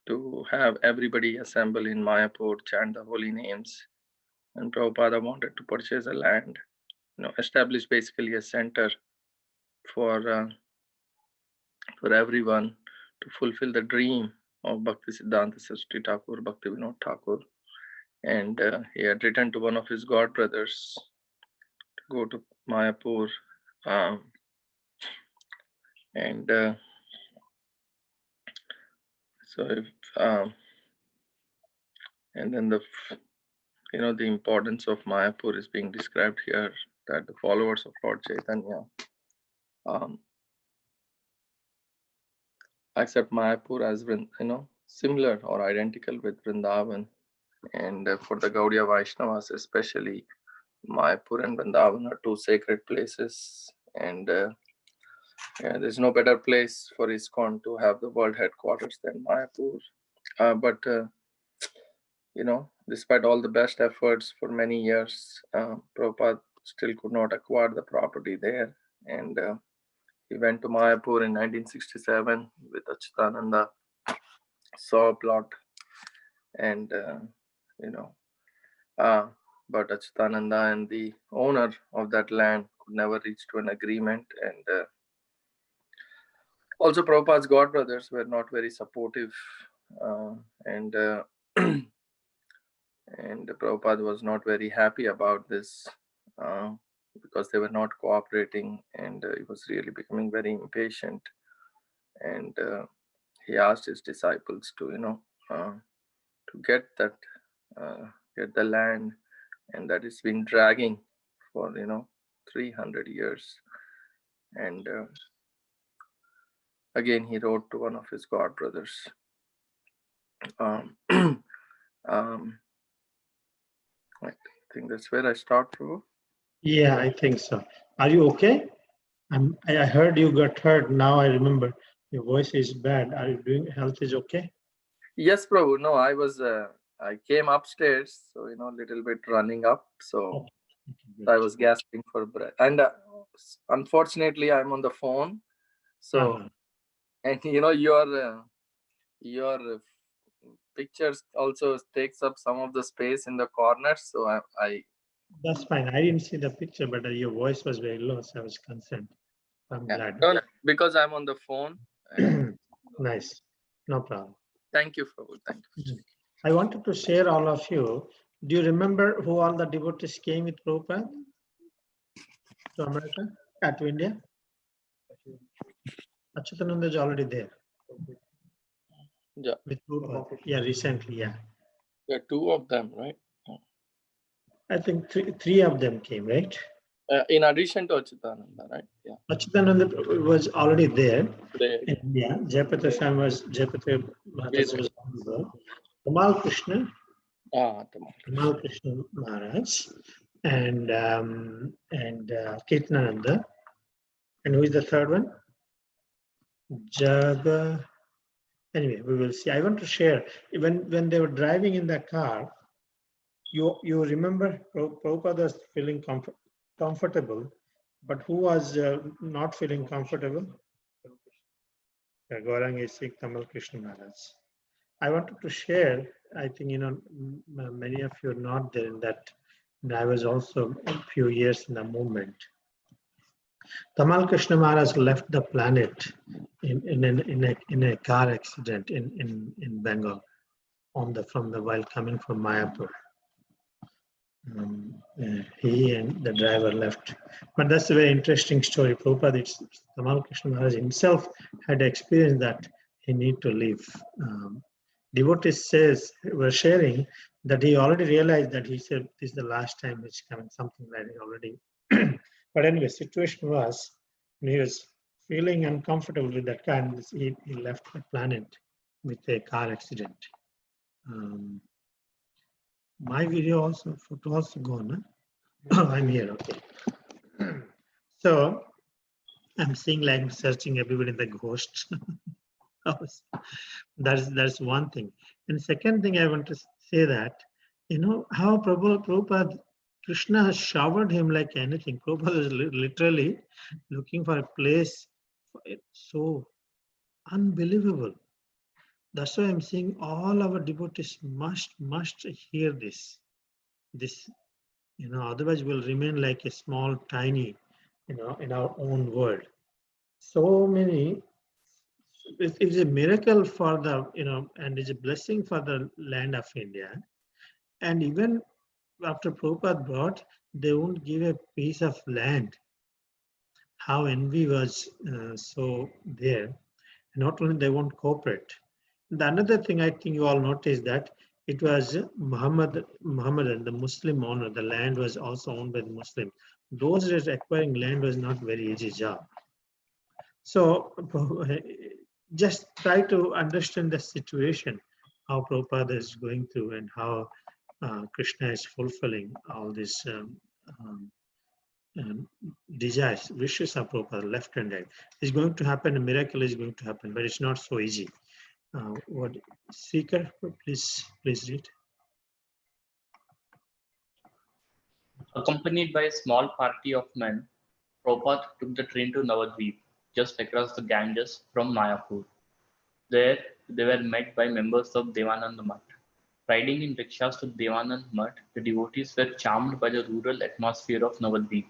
to have everybody assemble in Mayapur, chant the holy names. And Prabhupada wanted to purchase a land, establish basically a center for everyone to fulfill the dream of Bhaktisiddhanta Saraswati Thakur, Bhaktivinoda Thakur. And he had written to one of his god brothers to go to Mayapur, and so if and then the importance of Mayapur is being described here, that the followers of Lord Chaitanya accept Mayapur as similar or identical with Vrindavan, and for the Gaudiya Vaishnavas especially, Mayapur and Vrindavan are two sacred places, and there's no better place for ISKCON to have the world headquarters than Mayapur. But despite all the best efforts for many years, Prabhupada still could not acquire the property there. And he went to Mayapur in 1967 with Achyutananda, saw a plot, and but Achyutananda and the owner of that land could never reach to an agreement. And also Prabhupada's godbrothers were not very supportive, and and Prabhupada was not very happy about this, because they were not cooperating, and he was really becoming very impatient. And he asked his disciples to to get the land, and that has been dragging for 300 years. And again he wrote to one of his godbrothers. um, I think that's where I start, Prabhu. Yeah, I think so. Are you okay? I heard you got hurt. Now I remember your voice is bad. Are you doing? Health is okay? Yes, Prabhu. No, I was. I came upstairs, so little bit running up. So I was gasping for breath, and unfortunately, I'm on the phone. So and your pictures also takes up some of the space in the corner. So I That's fine. I didn't see the picture, but your voice was very low, so I was concerned. I'm glad. no, because I'm on the phone. Nice. No problem. Thank you, Prabhu. Thank you. I wanted to share all of you. Do you remember who all the devotees came with Prabhupada to America, to India? Achyutananda is already there. Yeah. With Prabhupada. Yeah, recently, yeah. There are two of them, right? I think three of them came, right? In addition to Achyutananda, right? Yeah. Achyutananda was already there. Yeah, Jayapatra Swami was Maharaj was there. Tamal Krishna. Tamal Krishna Maharaj and Kirtanananda. And who is the third one? Jaga. Anyway, we will see. I want to share when they were driving in the car. You remember Prabhupada was feeling comfortable, but who was not feeling comfortable? Gauranga Sikh Tamal Krishna Maharaj. I wanted to share. I think many of you are not there in that. And I was also a few years in the movement. Tamal Krishna Maharaj left the planet in a car accident in Bengal while coming from Mayapur. He and the driver left. But that's a very interesting story. Prabhupada, Tamal Krishna Maharaj himself had experienced that he need to leave. Devotees were sharing that he already realized that he said this is the last time he's coming, something like that already. But anyway, situation was he was feeling uncomfortable with that car, and he left the planet with a car accident. My video also, photo also gone. Huh? I'm here, okay. So I'm seeing like searching everybody in the ghost house. That's one thing. And second thing I want to say that, how Prabhupada Krishna has showered him like anything. Prabhupada is literally looking for a place. It's so unbelievable. That's why I'm saying all our devotees must hear this. Otherwise we'll remain like a small, tiny, in our own world. So many. It's a miracle for and it's a blessing for the land of India. And even after Prabhupada brought, they won't give a piece of land. How envy was so there. Not only they won't cooperate. The another thing I think you all noticed that it was Muhammadan, the Muslim owner. The land was also owned by the Muslim. Those days acquiring land was not very easy job. So just try to understand the situation, how Prabhupada is going through and how Krishna is fulfilling all these desires, wishes of Prabhupada, left and right. It's going to happen, a miracle is going to happen, but it's not so easy. What Seeker, please read. Accompanied by a small party of men, Prabhupada took the train to Navadvip, just across the Ganges from Mayapur. There, they were met by members of Devanand Mutt. Riding in rickshaws to Devanand Mutt, the devotees were charmed by the rural atmosphere of Navadvip.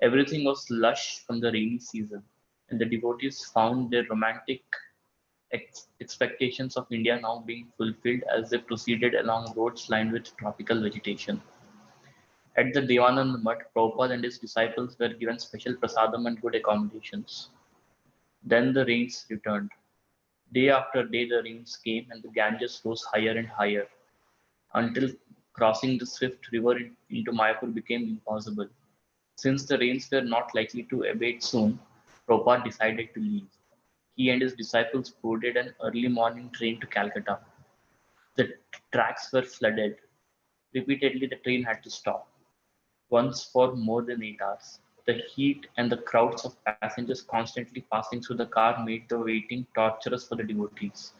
Everything was lush from the rainy season, and the devotees found their romantic expectations of India now being fulfilled as they proceeded along roads lined with tropical vegetation. At the Devanand Mutt, Prabhupada and his disciples were given special prasadam and good accommodations. Then the rains returned. Day after day, the rains came, and the Ganges rose higher and higher until crossing the swift river into Mayapur became impossible. Since the rains were not likely to abate soon, Prabhupada decided to leave. He and his disciples boarded an early morning train to Calcutta. The tracks were flooded. Repeatedly, the train had to stop, once for more than 8 hours. The heat and the crowds of passengers constantly passing through the car made the waiting torturous for the devotees.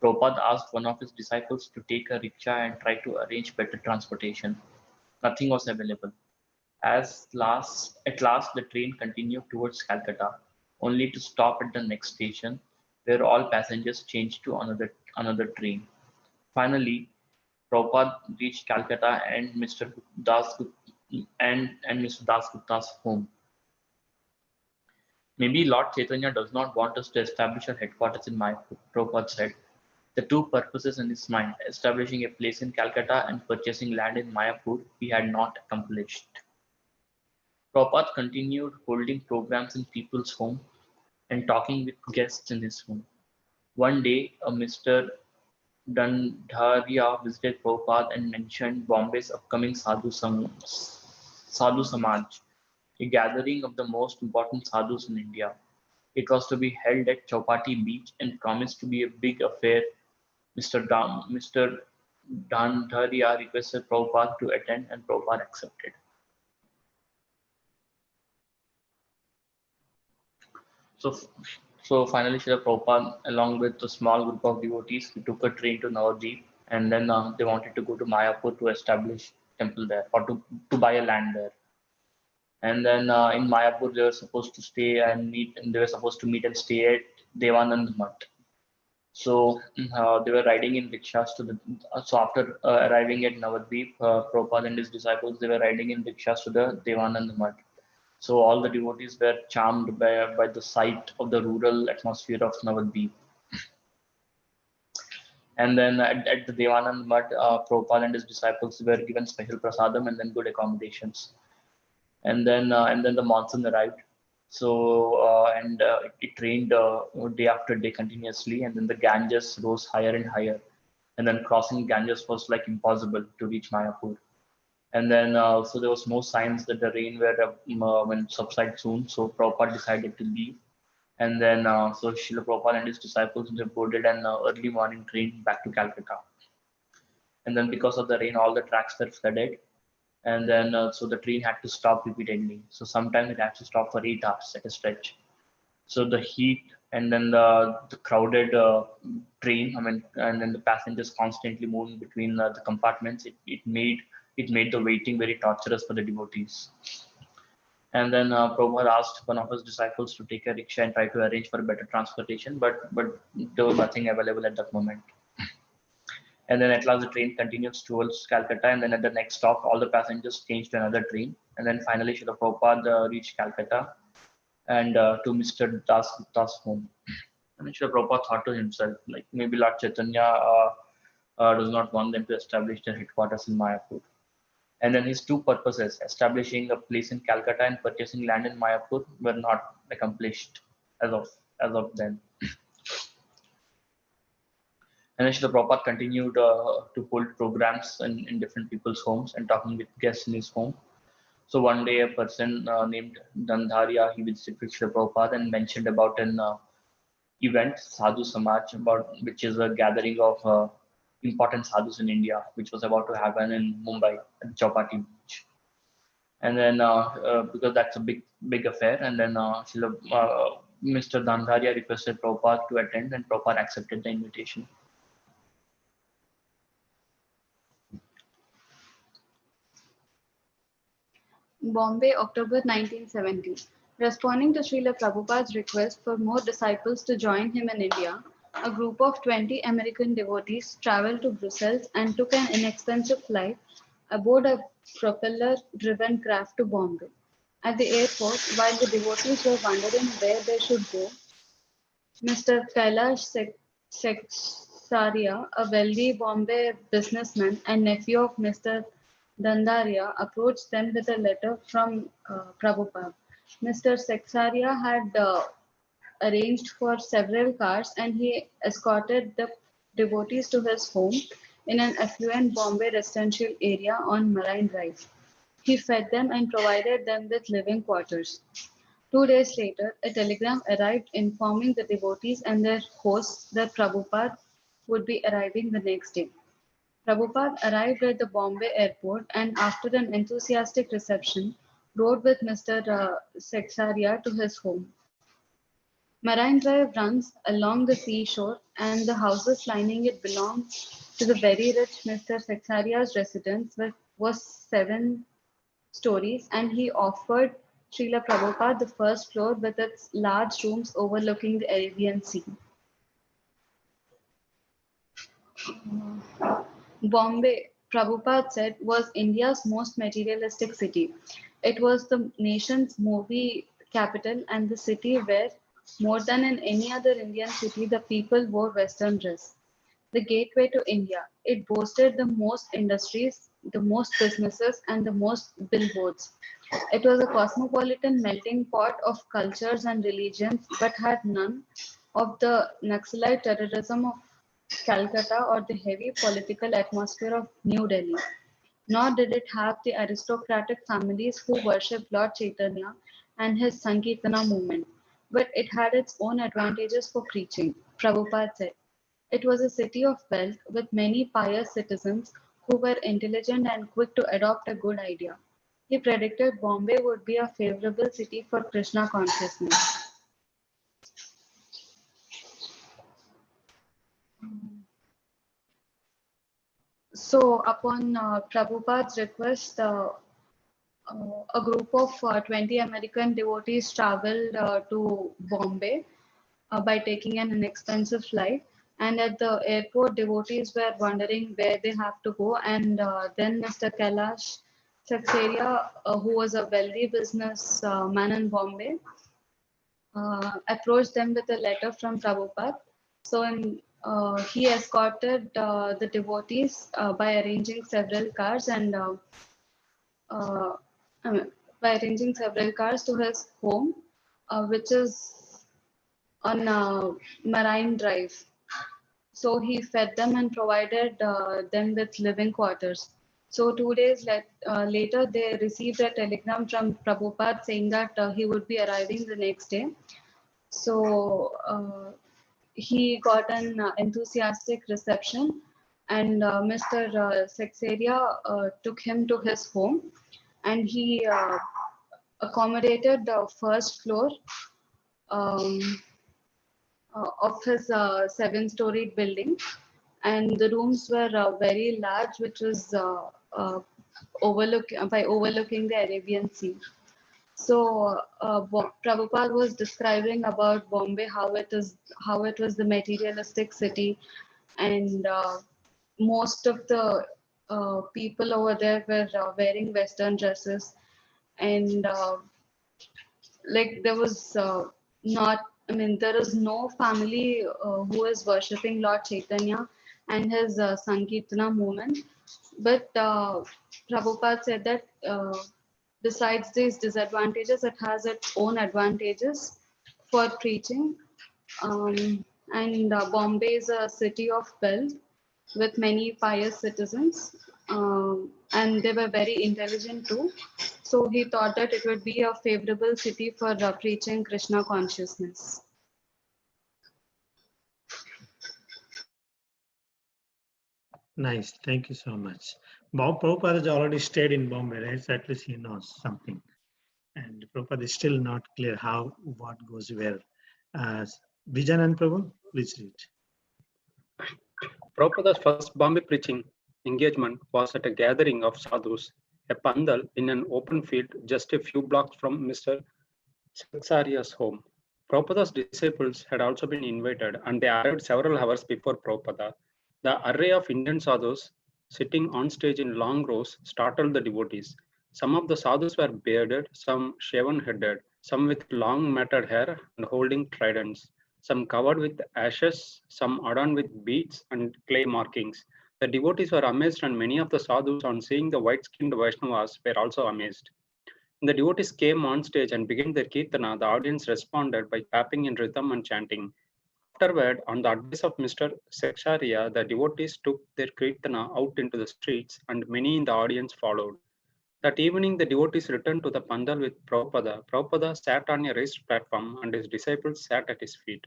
Prabhupada asked one of his disciples to take a rickshaw and try to arrange better transportation. Nothing was available. At last, the train continued towards Calcutta, only to stop at the next station, where all passengers changed to another train. Finally, Prabhupada reached Calcutta and Mr. Das Gupta's home. Maybe Lord Chaitanya does not want us to establish our headquarters in Mayapur, Prabhupada said. The two purposes in his mind, establishing a place in Calcutta and purchasing land in Mayapur, he had not accomplished. Prabhupada continued holding programs in people's homes and talking with guests in his home. One day, a Mr. Dandharia visited Prabhupada and mentioned Bombay's upcoming Sadhu Samaj, a gathering of the most important sadhus in India. It was to be held at Chowpatty Beach and promised to be a big affair. Mr. Dandharia requested Prabhupada to attend, and Prabhupada accepted. So, so finally, Srila Prabhupada, along with a small group of devotees, he took a train to Navadvip, and then they wanted to go to Mayapur to establish temple there, or to buy a land there. And then in Mayapur, they were supposed to stay and meet, and they were supposed to meet and stay at Devanand Mutt. So they were riding in rickshaws to the. So after arriving at Navadvip, Prabhupada and his disciples, they were riding in rickshaws to the Devanand Mutt. So all the devotees were charmed by the sight of the rural atmosphere of Navadvip. And then at the Devanand Mutt, Prabhupada and his disciples were given special prasadam and then good accommodations. And then the monsoon arrived. So it rained day after day continuously, and then the Ganges rose higher and higher. And then crossing Ganges was like impossible to reach Mayapur. And then so there was no signs that the rain will subside soon. So Prabhupada decided to leave. And then so Srila Prabhupada and his disciples boarded an early morning train back to Calcutta. And then because of the rain, all the tracks were flooded. And then so the train had to stop repeatedly. So sometimes it had to stop for 8 hours at a stretch. So the heat and then the crowded train, and then the passengers constantly moving between the compartments, it made the waiting very torturous for the devotees. And then Prabhupada asked one of his disciples to take a rickshaw and try to arrange for better transportation, but there was nothing available at that moment. And then at last the train continues towards Calcutta, and then at the next stop, all the passengers changed to another train. And then finally, Srila Prabhupada reached Calcutta and to Mr. Das Gupta's home. And Srila Prabhupada thought to himself, like maybe Lord Chaitanya does not want them to establish their headquarters in Mayapur. And then his two purposes, establishing a place in Calcutta and purchasing land in Mayapur, were not accomplished as of then. And then Srila Prabhupada continued to hold programs in different people's homes and talking with guests in his home. So one day, a person named Dandharia, he visited Srila Prabhupada and mentioned about an event, Sadhu Samaj, which is a gathering of important sadhus in India, which was about to happen in Mumbai at Chowpatty Beach. And then because that's a big affair, and then Mr. Dandharia requested Prabhupada to attend, and Prabhupada accepted the invitation. Bombay, October 1970. Responding to Srila Prabhupada's request for more disciples to join him in India, a group of 20 American devotees traveled to Brussels and took an inexpensive flight aboard a propeller-driven craft to Bombay. At the airport, while the devotees were wondering where they should go, Mr. Kailash Seksaria, a wealthy Bombay businessman and nephew of Mr. Dandaria, approached them with a letter from Prabhupada. Mr. Seksaria had arranged for several cars and he escorted the devotees to his home in an affluent Bombay residential area on Marine Drive. He fed them and provided them with living quarters. 2 days later, a telegram arrived informing the devotees and their hosts that Prabhupada would be arriving the next day. Prabhupada arrived at the Bombay airport and, after an enthusiastic reception, rode with Mr. Seksaria to his home. Marine Drive runs along the seashore, and the houses lining it belong to the very rich Mr. Seksaria's residence, which was 7 stories, and he offered Srila Prabhupada the first floor with its large rooms overlooking the Arabian Sea. Bombay, Prabhupada said, was India's most materialistic city. It was the nation's movie capital and the city where, more than in any other Indian city, the people wore Western dress. The gateway to India, it boasted the most industries, the most businesses, and the most billboards. It was a cosmopolitan melting pot of cultures and religions, but had none of the Naxalite terrorism of Calcutta or the heavy political atmosphere of New Delhi. Nor did it have the aristocratic families who worshipped Lord Chaitanya and his Sankirtana movement. But it had its own advantages for preaching, Prabhupada said. It was a city of wealth with many pious citizens who were intelligent and quick to adopt a good idea. He predicted Bombay would be a favorable city for Krishna consciousness. So, upon Prabhupada's request, a group of 20 American devotees traveled to Bombay by taking an inexpensive flight. And at the airport, devotees were wondering where they have to go. And then Mr. Kailash Saksaria, who was a wealthy business man in Bombay, approached them with a letter from Prabhupada. He escorted the devotees by arranging several cars and uh, by arranging several cars to his home, which is on Marine Drive. So he fed them and provided them with living quarters. So 2 days later, they received a telegram from Prabhupada saying that he would be arriving the next day. So he got an enthusiastic reception, and Mr. Seksaria took him to his home, and he accommodated the first floor um, of his 7-storied building, and the rooms were very large, which was overlooking the Arabian Sea. So Prabhupada was describing about Bombay, how it was the materialistic city, and most of the people over there were wearing Western dresses, and like there was not, I mean, there is no family who is worshipping Lord Chaitanya and his Sankirtana movement. But Prabhupada said that besides these disadvantages, it has its own advantages for preaching. And Bombay is a city of wealth with many pious citizens, and they were very intelligent too. So he thought that it would be a favorable city for preaching Krishna consciousness. Nice. Thank you so much. Prabhupada has already stayed in Bombay, right? So at least he knows something. And Prabhupada is still not clear how, what goes where. Vijayan Prabhu, please read. Prabhupada's first Bombay preaching engagement was at a gathering of sadhus a pandal in an open field just a few blocks from Mr. Saksaria's home. Prabhupada's disciples had also been invited and they arrived several hours before Prabhupada. The array of Indian sadhus sitting on stage in long rows startled the devotees. Some of the sadhus were bearded, some shaven headed, some with long matted hair and holding tridents, some covered with ashes, some adorned with beads and clay markings. The devotees were amazed, and many of the sadhus, on seeing the white skinned Vaishnavas, were also amazed. When the devotees came on stage and began their kirtana, the audience responded by clapping in rhythm and chanting. Afterward, on the advice of Mr. Seksharia, the devotees took their kirtana out into the streets and many in the audience followed. That evening, the devotees returned to the pandal with Prabhupada. Prabhupada sat on a raised platform and his disciples sat at his feet.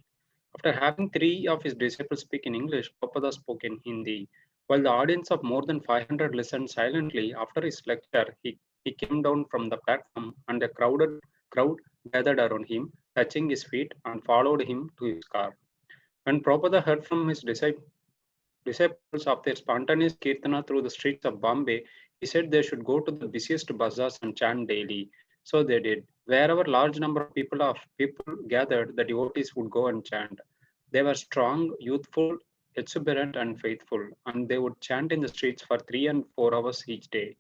After having three of his disciples speak in English, Prabhupada spoke in Hindi. While the audience of more than 500 listened silently, after his lecture, he came down from the platform and a crowd gathered around him, touching his feet, and followed him to his car. When Prabhupada heard from his disciples of their spontaneous kirtana through the streets of Bombay, he said they should go to the busiest bazaars and chant daily. So they did. Wherever large number of people gathered, the devotees would go and chant. They were strong, youthful, exuberant, and faithful, and they would chant in the streets for 3 and 4 hours each day.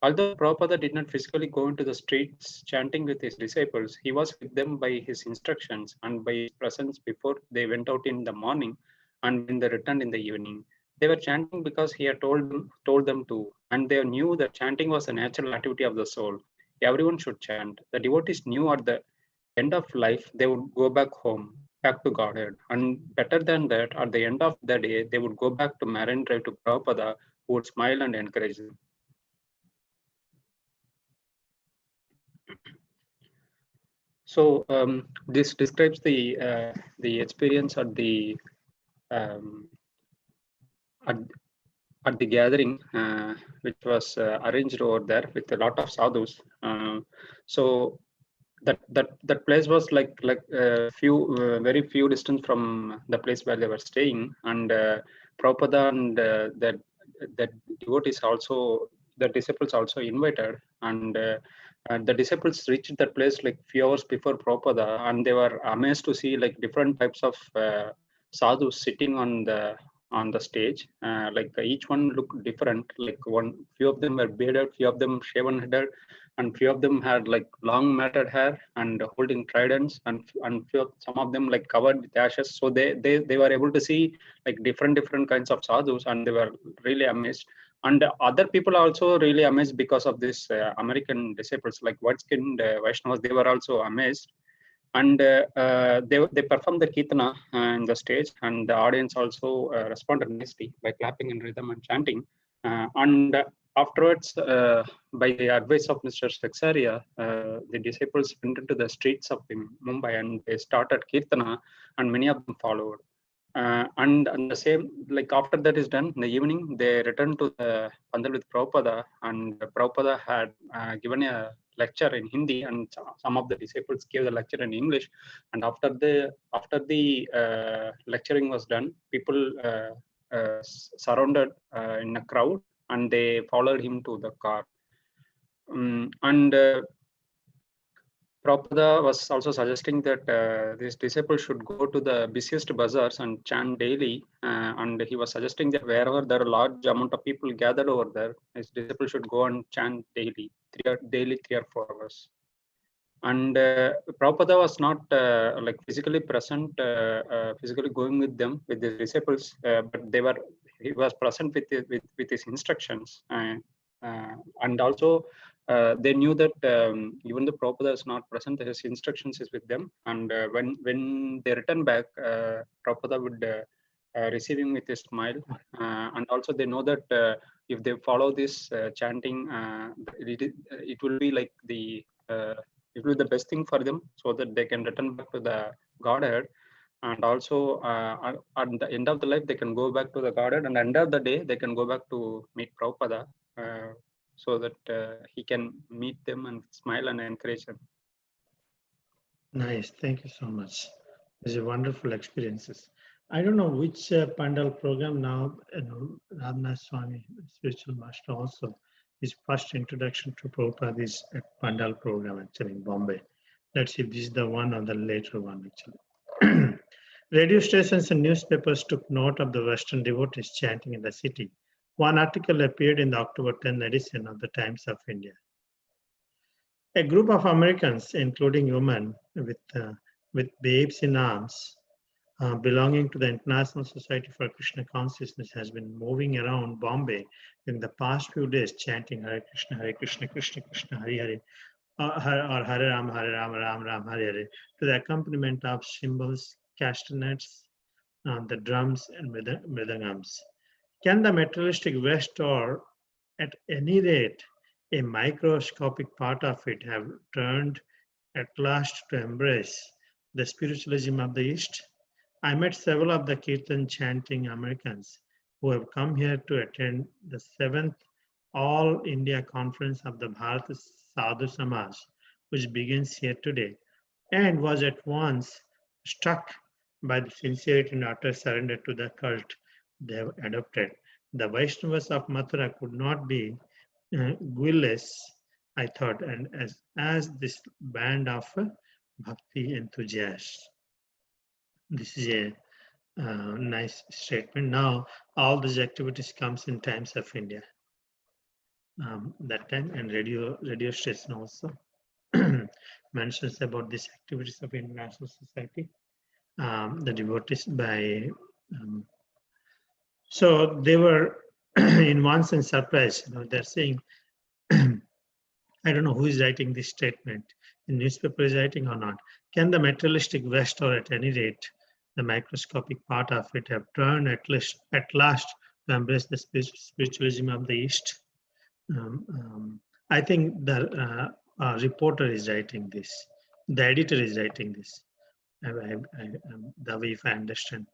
Although Prabhupada did not physically go into the streets chanting with his disciples, he was with them by his instructions and by his presence before they went out in the morning and when they returned in the evening. They were chanting because he had told them to, and they knew that chanting was a natural activity of the soul. Everyone should chant. The devotees knew at the end of life they would go back home, back to Godhead. And better than that, at the end of the day, they would go back to Marine Drive to Prabhupada, who would smile and encourage them. So this describes the experience um, at, at the gathering, which was arranged over there with a lot of sadhus. So that place was like very few distance from the place where they were staying, and Prabhupada and the devotees also, the disciples also invited, and the disciples reached that place like few hours before Prabhupada, and they were amazed to see like different types of sadhus sitting on the stage. Like each one looked different. Like few of them were bearded, few of them shaven headed, and few of them had like long matted hair and holding tridents, and some of them like covered with ashes. So they were able to see like different kinds of sadhus, and they were really amazed. And other people also really amazed because of this American disciples, like white-skinned Vaishnavas. They were also amazed, and they performed the kirtana in the stage, and the audience also responded nicely by clapping in rhythm and chanting. And afterwards, by the advice of Mr. Seksaria, the disciples went into the streets of Mumbai and they started kirtana, and many of them followed. And the same, like after that is done, in the evening, they returned to the Pandal with Prabhupada, and Prabhupada had given a lecture in Hindi, and some of the disciples gave the lecture in English. And after the lecturing was done, people surrounded in a crowd, and they followed him to the car. And Prabhupada was also suggesting that these disciples should go to the busiest bazaars and chant daily. And he was suggesting that wherever there are large amount of people gathered over there, his disciples should go and chant daily 3 or 4 hours. And Prabhupada was not like physically present, physically going with them, with the disciples, but he was present with his instructions. And also they knew that even the Prabhupada is not present, his instructions is with them. And when they return back, Prabhupada would receive him with a smile. And also they know that if they follow this chanting, it will be like it will be the best thing for them, so that they can return back to the Godhead. And also at the end of the life, they can go back to the Godhead, and end of the day, they can go back to meet Prabhupada, so that he can meet them and smile and encourage them. Nice. Thank you so much. These are wonderful experiences. I don't know which Pandal program now, Ramnath Swami, spiritual master also, His first introduction to Prabhupada is at Pandal program actually in Bombay. Let's see if this is the one or the later one actually. Radio stations and newspapers took note of the Western devotees chanting in the city. One article appeared in the October 10 edition of the Times of India. A group of Americans, including women with babes in arms, belonging to the International Society for Krishna Consciousness, has been moving around Bombay in the past few days, chanting Hare Krishna, Krishna Krishna, Hare Hare, or Hare Ram, Ram Ram, Hare Hare, to the accompaniment of cymbals, castanets, the drums, and mridangams. Can the materialistic West, or at any rate a microscopic part of it, have turned at last to embrace the spiritualism of the East? I met several of the Kirtan chanting Americans who have come here to attend the 7th All India Conference of the Bharat Sadhu Samaj, which begins here today, and was at once struck by the sincerity and utter surrender to the cult they have adopted. The Vaishnavas of Mathura could not be guileless, I thought, and as this band of bhakti enthusiasts. This is a nice statement. Now, all these activities comes in Times of India. That time, and radio station also mentions about these activities of International Society, the devotees by. So they were, in one sense, surprised. They're saying, I don't know who is writing this statement. The newspaper is writing or not. Can the materialistic West, or at any rate, the microscopic part of it, have turned at last to embrace the spiritualism of the East? I think the reporter is writing this. The editor is writing this. The way if I understand.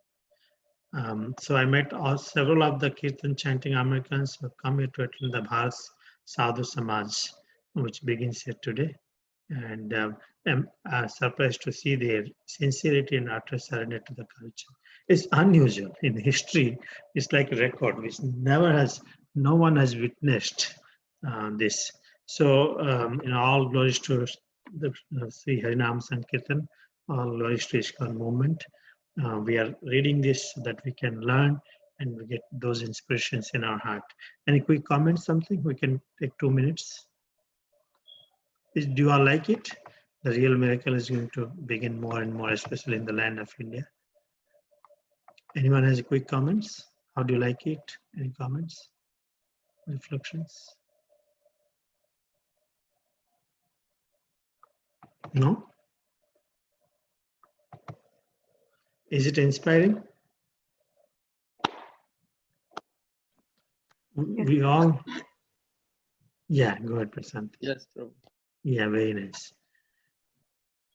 So I met several of the Kirtan chanting Americans who come here to attend the Bharat Sadhu Samaj, which begins here today. And I'm surprised to see their sincerity and utter surrender to the culture. It's unusual in history. It's like a record which no one has witnessed this. So, all glories to the Sri Harinam Sankirtan, all glories to ISKCON movement. We are reading this so that we can learn and we get those inspirations in our heart. Any quick comment, something? We can take 2 minutes. Do you all like it? The real miracle is going to begin more and more, especially in the land of India. Anyone has quick comments? How do you like it? Any comments? Reflections? No? Is it inspiring? We all? Yeah, go ahead, Prasant. Yes, Prabhu. Yeah, very nice.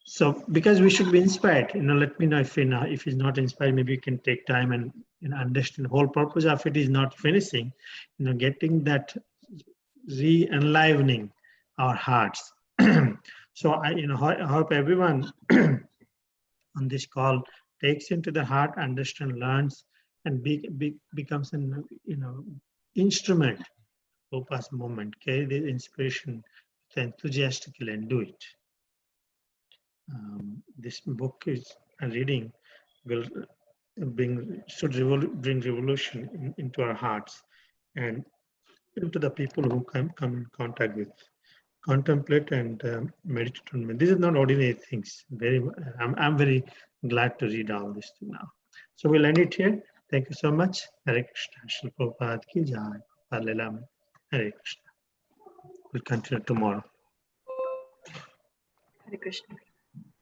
So, because we should be inspired, let me know if it's not inspired. Maybe you can take time and understand. The whole purpose of it is not finishing, getting that re-enlivening our hearts. So I hope everyone on this call takes into the heart, understands, learns, and becomes an instrument of Prabhupada's movement. Carry the inspiration enthusiastically and do it. This book is a reading will bring revolution into our hearts and into the people who come in contact with. Contemplate and meditate on. This is not ordinary things. I'm very glad to read all this now. So we'll end it here. Thank you so much. Hare Krishna. Shri Prabhupada ki jai. Lilamrita. Hare Krishna. We'll continue tomorrow. Hare Krishna.